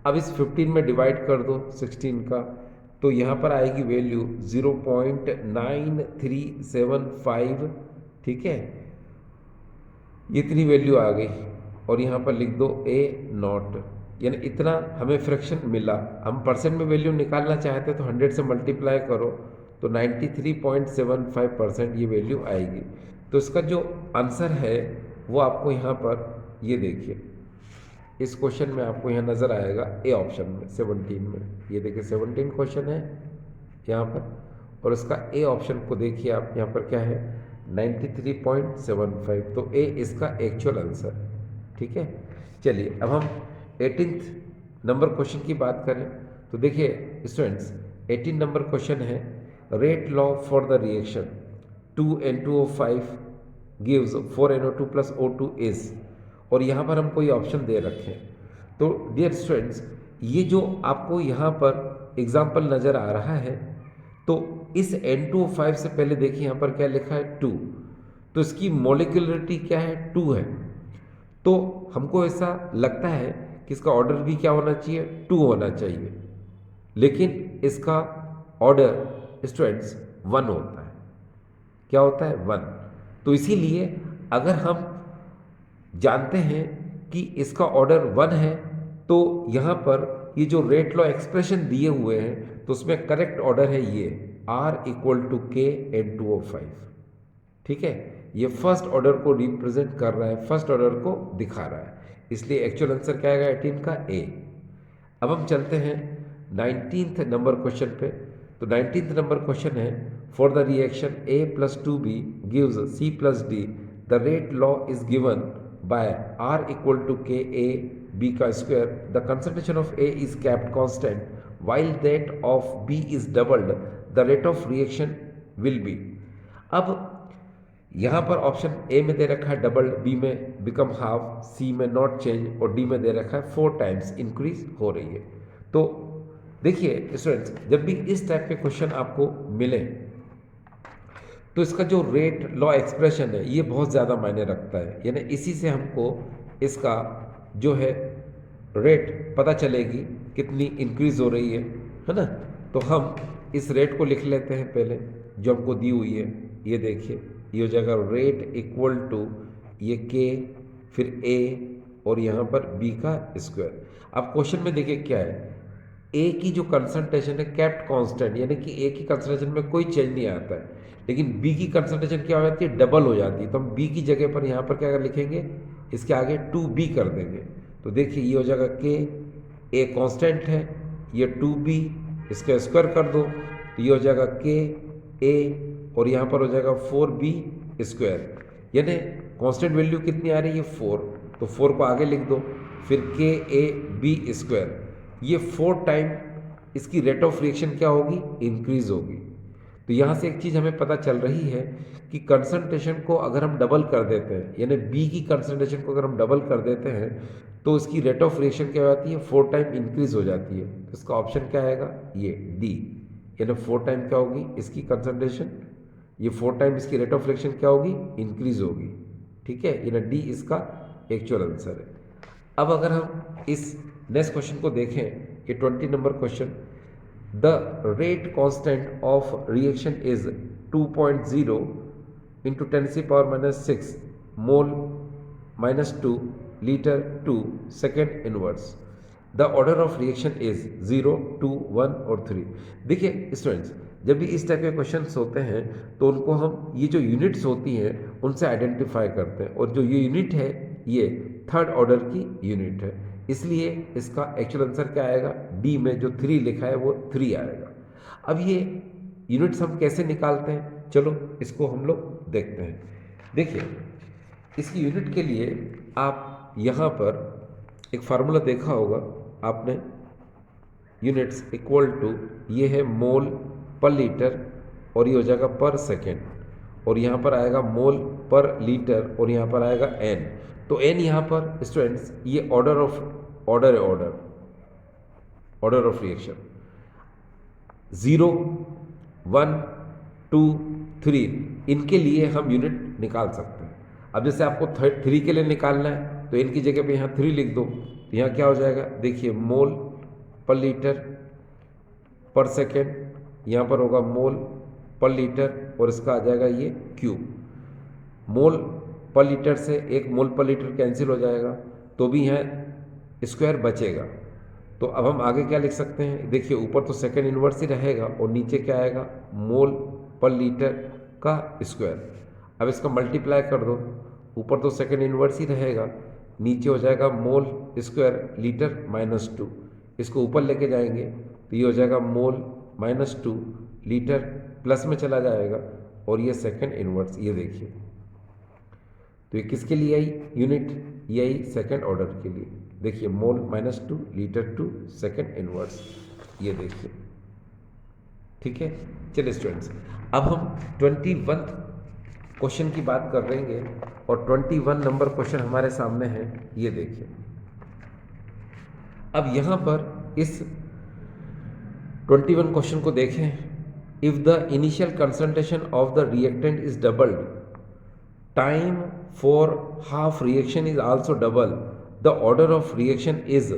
S1: अब इस 15 में डिवाइड कर दो 16 का, तो यहाँ पर आएगी वैल्यू 0.9375, ठीक है, ये इतनी वैल्यू आ गई, और यहाँ पर लिख दो A0, यानी इतना हमें फ्रैक्शन मिला। हम परसेंट में वैल्यू निकालना चाहते हैं तो 100 से मल्टीप्लाई करो तो 93.75% ये वैल्यू आएगी। तो इसका जो आंसर है वो आपको यहाँ पर ये देखिए, इस क्वेश्चन में आपको यहाँ नज़र आएगा ए ऑप्शन में 17 में। ये देखिए 17 क्वेश्चन है यहाँ पर, और इसका ए ऑप्शन को देखिए आप, यहाँ पर क्या है 93.75, तो ए इसका एक्चुअल आंसर है। ठीक है, चलिए अब हम 18th नंबर क्वेश्चन की बात करें तो देखिए स्टूडेंट्स 18 नंबर क्वेश्चन है, rate law for the reaction 2N2O5 gives 4NO2 plus O2 is, और यहाँ पर हम कोई ऑप्शन दे रखे हैं। तो डियर स्टूडेंट्स ये जो आपको यहाँ पर एग्जाम्पल नज़र आ रहा है, तो इस N2O5 से पहले देखिए यहाँ पर क्या लिखा है 2, तो इसकी मॉलिक्यूलरिटी क्या है 2 है। तो हमको ऐसा लगता है कि इसका ऑर्डर भी क्या होना चाहिए 2 होना चाहिए, लेकिन इसका ऑर्डर स्टूडेंट्स 1 होता है। क्या होता है 1। तो इसीलिए अगर हम जानते हैं कि इसका ऑर्डर 1 है, तो यहाँ पर ये जो रेट लॉ एक्सप्रेशन दिए हुए हैं तो उसमें करेक्ट ऑर्डर है ये R = K N2O5। ठीक है, ये फर्स्ट ऑर्डर को रिप्रेजेंट कर रहा है, फर्स्ट ऑर्डर को दिखा रहा है, इसलिए एक्चुअल आंसर क्या आएगा 18 का ए। अब हम चलते हैं 19th नंबर क्वेश्चन पे। तो 19th नंबर क्वेश्चन है, for the reaction A + 2B gives C + D the rate law is given by R = K A B का square, the concentration of A is kept constant while that of B is doubled, the rate of reaction will be। अब यहाँ पर option A में दे रखा है double, B में become half, सी में not change, और डी में दे रखा है 4 टाइम्स इंक्रीज हो रही है। तो देखिए स्टूडेंट्स जब भी इस टाइप के क्वेश्चन आपको मिले तो इसका जो रेट लॉ एक्सप्रेशन है ये बहुत ज़्यादा मायने रखता है, यानी इसी से हमको इसका जो है रेट पता चलेगी कितनी इंक्रीज हो रही है ना। तो हम इस रेट को लिख लेते हैं पहले जो हमको दी हुई है। ये देखिए ये हो जाएगा रेट इक्वल टू ये के, फिर ए, और यहाँ पर बी का स्क्वायर। अब क्वेश्चन में देखिए क्या है, ए की जो कंसंट्रेशन है कैप्ट कांस्टेंट, यानी कि ए की कंसंट्रेशन में कोई चेंज नहीं आता है, लेकिन बी की कंसंट्रेशन क्या हो जाती है डबल हो जाती है। तो हम बी की जगह पर यहाँ पर क्या लिखेंगे, इसके आगे 2B कर देंगे। तो देखिए ये हो जाएगा के, ए कांस्टेंट है, ये 2B, इसका स्क्वायर कर दो तो ये हो जाएगा के ए, और यहाँ पर हो जाएगा 4B स्क्वायर, यानी कांस्टेंट वैल्यू कितनी आ रही है 4, तो 4 को आगे लिख दो, फिर के ए बी स्क्वायर, ये 4 टाइम इसकी रेट ऑफ रिएक्शन क्या होगी इंक्रीज होगी। तो यहाँ से एक चीज़ हमें पता चल रही है कि कंसंट्रेशन को अगर हम डबल कर देते हैं, यानी बी की कंसंट्रेशन को अगर हम डबल कर देते हैं तो इसकी रेट ऑफ रिएक्शन क्या हो जाती है 4 टाइम इंक्रीज हो जाती है। तो इसका ऑप्शन क्या आएगा ये डी, यानी 4 टाइम क्या होगी इसकी कंसंट्रेशन, ये 4 टाइम इसकी रेट ऑफ रिएक्शन क्या होगी इंक्रीज होगी। ठीक है, यानी डी इसका एक्चुअल आंसर है। अब अगर हम इस नेक्स्ट क्वेश्चन को देखें कि 20 number question, the rate constant of reaction is 2.0 into 10⁻⁻⁶ mole -2 litre two second inverse, the order of reaction is 0, 2, 1 और 3। देखिए स्टूडेंट्स जब भी इस टाइप के क्वेश्चंस होते हैं तो उनको हम ये जो यूनिट्स होती हैं उनसे आइडेंटिफाई करते हैं, और जो ये यूनिट है ये थर्ड ऑर्डर की यूनिट है, इसलिए इसका एक्चुअल आंसर क्या आएगा डी में जो 3 लिखा है वो 3 आएगा। अब ये यूनिट्स हम कैसे निकालते हैं, चलो इसको हम लोग देखते हैं। देखिए इसकी यूनिट के लिए आप यहाँ पर एक फार्मूला देखा होगा आपने, यूनिट्स इक्वल टू ये है मोल पर लीटर और ये हो जाएगा पर सेकेंड, और यहाँ पर आएगा मोल पर लीटर और यहाँ पर आएगा एन। तो एन यहाँ पर स्टूडेंट्स ये ऑर्डर ऑफ रिएक्शन 0, 1, 2, 3 इनके लिए हम यूनिट निकाल सकते हैं। अब जैसे आपको 3 के लिए निकालना है तो इनकी जगह पे यहाँ 3 लिख दो, तो यहाँ क्या हो जाएगा देखिए मोल पर लीटर पर सेकेंड, यहाँ पर होगा मोल पर लीटर और इसका आ जाएगा ये क्यूब। मोल पर लीटर से एक मोल पर लीटर कैंसिल हो जाएगा तो भी यहाँ स्क्वायर बचेगा, तो तो अब हम आगे क्या लिख सकते हैं, देखिए ऊपर तो सेकेंड इन्वर्स ही रहेगा और नीचे क्या आएगा, मोल पर लीटर का स्क्वायर। अब इसका मल्टीप्लाई कर दो, ऊपर तो सेकेंड इन्वर्स ही रहेगा, नीचे हो जाएगा मोल स्क्वायर लीटर -2, इसको ऊपर लेके जाएंगे तो ये हो जाएगा मोल -2 लीटर प्लस में चला जाएगा और ये सेकेंड इन्वर्स, ये देखिए। तो ये किसके लिए आई यूनिट, ये आई सेकेंड ऑर्डर के लिए। देखिए मोल -2 लीटर टू सेकेंड इन्वर्स, ये देखिए। ठीक है, चलिए स्टूडेंट्स, अब हम 21 क्वेश्चन की बात कर लेंगे और 21 नंबर क्वेश्चन हमारे सामने है, ये देखिए। अब यहाँ पर इस 21 क्वेश्चन को देखें। If the initial concentration of the reactant is doubled, time for half reaction is also double, the order of reaction is,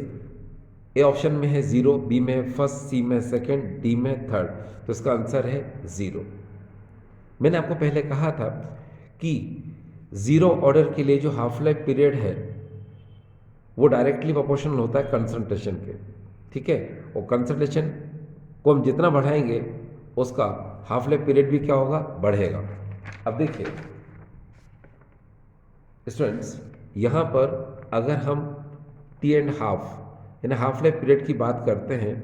S1: A option में है 0, बी में है फर्स्ट, सी में सेकंड, डी में थर्ड। तो इसका आंसर है 0। मैंने आपको पहले कहा था कि 0 ऑर्डर के लिए जो हाफ लाइफ पीरियड है वो डायरेक्टली प्रोपोर्शनल होता है कंसंट्रेशन के। ठीक है, और कंसंट्रेशन को हम जितना बढ़ाएंगे उसका हाफ लाइफ पीरियड भी क्या होगा, बढ़ेगा। अब देखिए स्टूडेंट्स, यहाँ पर अगर हम T½ यानी हाफ लाइफ पीरियड की बात करते हैं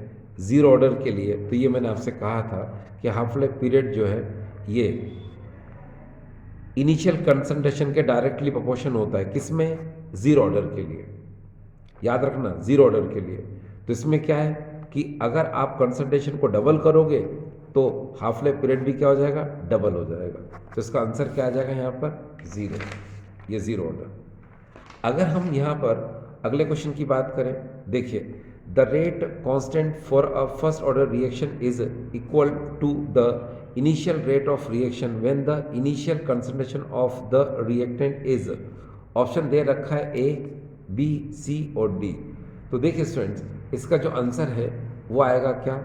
S1: 0 ऑर्डर के लिए, तो ये मैंने आपसे कहा था कि हाफ लाइफ पीरियड जो है ये इनिशियल कंसंट्रेशन के डायरेक्टली प्रोपोर्शन होता है, किसमें, 0 ऑर्डर के लिए। याद रखना 0 ऑर्डर के लिए। तो इसमें क्या है कि अगर आप कंसंट्रेशन को डबल करोगे तो हाफ लाइफ पीरियड भी क्या हो जाएगा, डबल हो जाएगा। तो इसका आंसर क्या आ जाएगा यहाँ पर, 0, ये 0 ऑर्डर। अगर हम यहाँ पर अगले क्वेश्चन की बात करें, देखिए the rate constant for a first order reaction is equal to the initial rate of reaction when the initial concentration of the reactant is, option दे रखा है ए, बी, सी और डी। तो देखिए स्टूडेंट्स, इसका जो आंसर है वो आएगा क्या,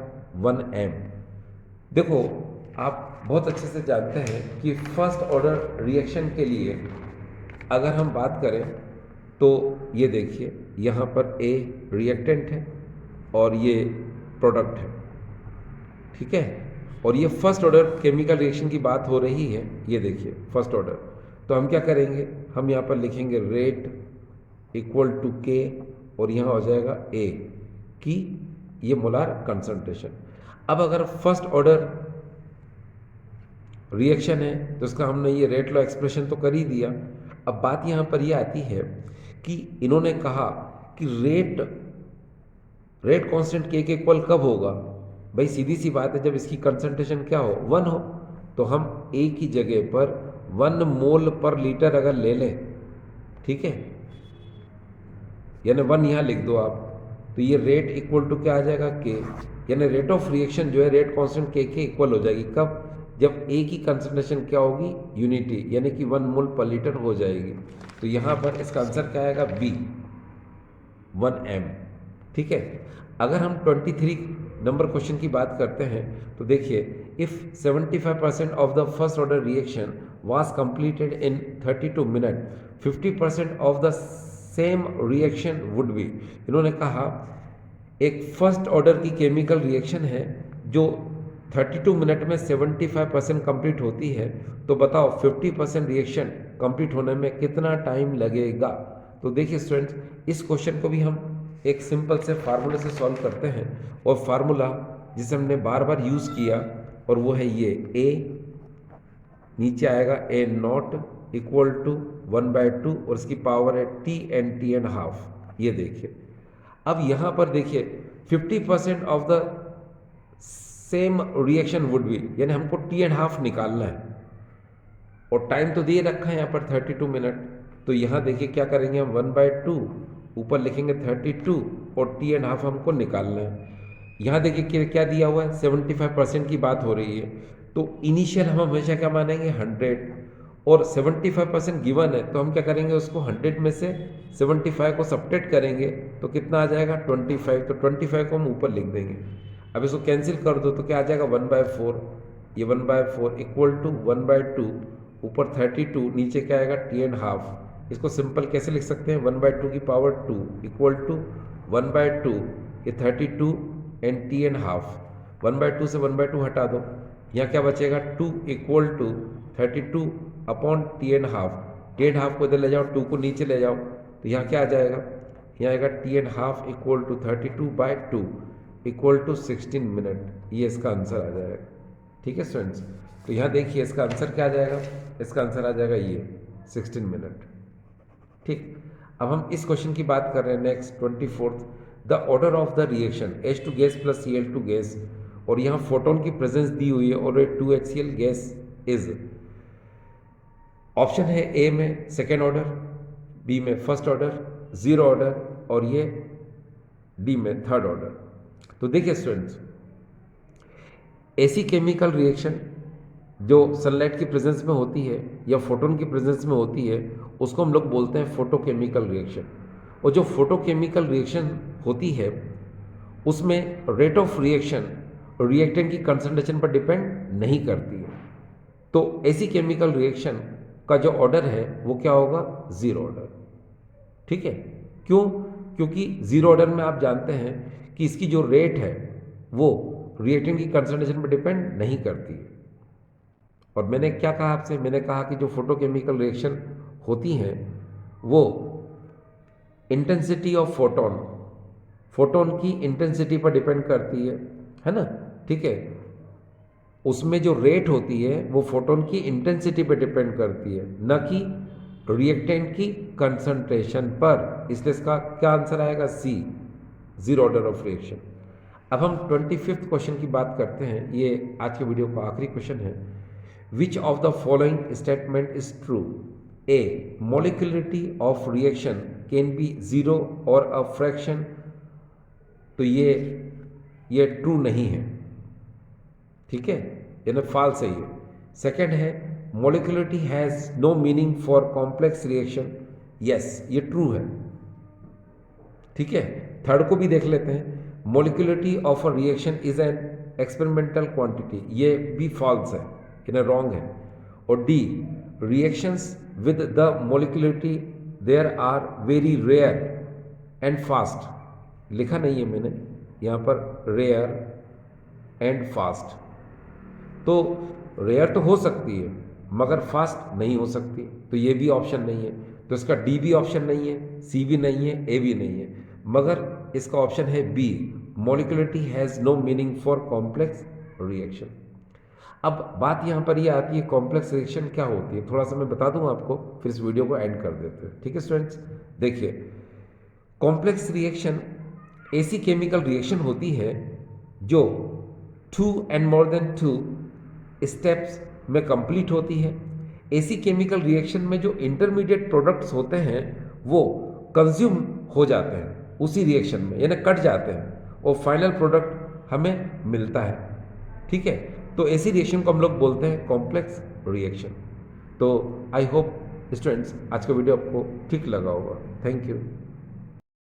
S1: 1m। देखो आप बहुत अच्छे से जानते हैं कि फर्स्ट ऑर्डर रिएक्शन के लिए अगर हम बात करें तो ये देखिए यहाँ पर ए रिएक्टेंट है और ये प्रोडक्ट है। ठीक है, और ये फर्स्ट ऑर्डर केमिकल रिएक्शन की बात हो रही है, ये देखिए फर्स्ट ऑर्डर। तो हम क्या करेंगे, हम यहाँ पर लिखेंगे रेट इक्वल टू के और यहाँ हो जाएगा ए की ये मोलार कंसंट्रेशन। अब अगर फर्स्ट ऑर्डर रिएक्शन है तो इसका हमने ये रेट लॉ एक्सप्रेशन तो कर ही दिया। अब बात यहाँ पर ये आती है कि इन्होंने कहा कि रेट कांस्टेंट के इक्वल कब होगा। भाई सीधी सी बात है, जब इसकी कंसंट्रेशन क्या हो, 1 हो। तो हम ए की जगह पर 1 मोल पर लीटर अगर ले लें, ठीक है, यानी 1 यहाँ लिख दो आप, तो ये रेट इक्वल टू क्या आ जाएगा, के, यानी रेट ऑफ रिएक्शन जो है रेट कांस्टेंट के इक्वल हो जाएगी। कब, जब ए की कंसंट्रेशन क्या होगी, यूनिटी, यानी कि 1 मोल पर लीटर हो जाएगी। तो यहाँ पर इसका आंसर क्या आएगा, बी, 1m। ठीक है, अगर हम 23 नंबर क्वेश्चन की बात करते हैं तो देखिए if 75% of the first order reaction was completed in 32 minute, 50% of the same reaction would be. इन्होंने कहा एक फर्स्ट ऑर्डर की केमिकल रिएक्शन है जो 32 मिनट में 75% कंप्लीट होती है, तो बताओ 50% रिएक्शन कंप्लीट होने में कितना टाइम लगेगा। तो देखिए स्टूडेंट्स, इस क्वेश्चन को भी हम एक सिंपल से फार्मूले से सॉल्व करते हैं, और फार्मूला जिसे हमने बार बार यूज़ किया और वो है ये ए, नीचे आएगा a0 इक्वल टू 1/2 और इसकी पावर है T½ ये देखिए। अब यहाँ पर देखिए 50% of the same reaction would be, यानी हमको T½ निकालना है और टाइम तो दिए रखा है यहाँ पर 32 मिनट। तो यहाँ देखिए क्या करेंगे हम, 1/2 ऊपर लिखेंगे 32 और T½ हमको निकालना है। यहाँ देखिए क्या दिया हुआ है, 75% की बात हो रही है, तो इनिशियल हम हमेशा क्या मानेंगे, 100, और 75% गिवन है तो हम क्या करेंगे, उसको 100 में से 75 को सब्ट्रैक्ट करेंगे तो कितना आ जाएगा, 25। तो 25 को हम ऊपर लिख देंगे। अब इसको कैंसिल कर दो तो क्या आ जाएगा, 1/4, ये 1/4 इक्वल टू 1/2 ऊपर 32, नीचे क्या आएगा, T½ इसको सिंपल कैसे लिख सकते हैं, 1/2 की पावर 2 इक्वल टू 1/2 ये 32 एंड टी एंड हाफ, 1/2 से 1/2 हटा दो, यहाँ क्या बचेगा 2 equal to 32 upon T and half, T and half को इधर ले जाओ, 2 को नीचे ले जाओ, तो यहाँ क्या आ जाएगा, यहाँ आएगा T and half equal to 32/2 equal to 16 minute, ये इसका आंसर आ जाएगा। ठीक है स्टूडेंट्स, तो यहाँ देखिए इसका आंसर क्या आ जाएगा, इसका आंसर आ जाएगा ये 16 मिनट। ठीक, अब हम इस क्वेश्चन की बात कर रहे हैं next 24th, the order of the reaction H2 gas plus Cl2 gas, और यहाँ फोटोन की प्रेजेंस दी हुई है और 2HCl गैस इज, ऑप्शन है ए में सेकेंड ऑर्डर, बी में फर्स्ट ऑर्डर, जीरो ऑर्डर, और ये डी में थर्ड ऑर्डर। तो देखिए स्टूडेंट्स, ऐसी केमिकल रिएक्शन जो सनलाइट की प्रेजेंस में होती है या फोटोन की प्रेजेंस में होती है उसको हम लोग बोलते हैं फोटोकेमिकल रिएक्शन। और जो फोटोकेमिकल रिएक्शन होती है उसमें रेट ऑफ रिएक्शन रिएक्टेंट की कंसंट्रेशन पर डिपेंड नहीं करती है। तो ऐसी केमिकल रिएक्शन का जो ऑर्डर है वो क्या होगा, जीरो ऑर्डर। ठीक है, क्यों? क्योंकि जीरो ऑर्डर में आप जानते हैं कि इसकी जो रेट है वो रिएक्टेंट की कंसंट्रेशन पर डिपेंड नहीं करती है। और मैंने क्या कहा आपसे, मैंने कहा कि जो फोटोकेमिकल रिएक्शन होती हैं वो इंटेंसिटी ऑफ फोटोन, फोटोन की इंटेंसिटी पर डिपेंड करती है ना। ठीक है, उसमें जो रेट होती है वो फोटोन की इंटेंसिटी पर डिपेंड करती है, न कि रिएक्टेंट की कंसंट्रेशन पर। इसलिए इसका क्या आंसर आएगा, सी, जीरो ऑर्डर ऑफ रिएक्शन। अब हम 25th क्वेश्चन की बात करते हैं, ये आज के वीडियो का आखिरी क्वेश्चन है। Which of the following statement is true, A molecularity of reaction can be zero और अ फ्रैक्शन, तो ये ट्रू नहीं है। ठीक है, यानी फॉल्स है ये। सेकंड है molecularity has no meaning for complex reaction, yes ये ट्रू है। ठीक है, थर्ड को भी देख लेते हैं, molecularity of a reaction is an experimental quantity, ये भी फॉल्स है, यानी रॉन्ग है। और D reactions with the molecularity there are very rare and fast, लिखा नहीं है मैंने यहाँ पर रेयर एंड फास्ट, तो रेयर तो हो सकती है मगर फास्ट नहीं हो सकती, तो ये भी ऑप्शन नहीं है। तो इसका डी भी ऑप्शन नहीं है, सी भी नहीं है, ए भी नहीं है, मगर इसका ऑप्शन है B, molecularity has no meaning for complex reaction. अब बात यहाँ पर ये आती है कॉम्प्लेक्स रिएक्शन क्या होती है, थोड़ा सा मैं बता दूँ आपको, फिर इस वीडियो को एंड कर देते हैं। ठीक है स्टूडेंट्स, देखिए कॉम्प्लेक्स रिएक्शन ऐसी केमिकल रिएक्शन होती है जो 2 and more than 2 स्टेप्स में कंप्लीट होती है। ऐसी केमिकल रिएक्शन में जो इंटरमीडिएट प्रोडक्ट्स होते हैं वो कंज्यूम हो जाते हैं उसी रिएक्शन में, यानी कट जाते हैं और फाइनल प्रोडक्ट हमें मिलता है। ठीक है, तो ऐसी रिएक्शन को हम लोग बोलते हैं कॉम्प्लेक्स रिएक्शन। तो आई होप स्टूडेंट्स आज का वीडियो आपको ठीक लगा होगा। Thank you.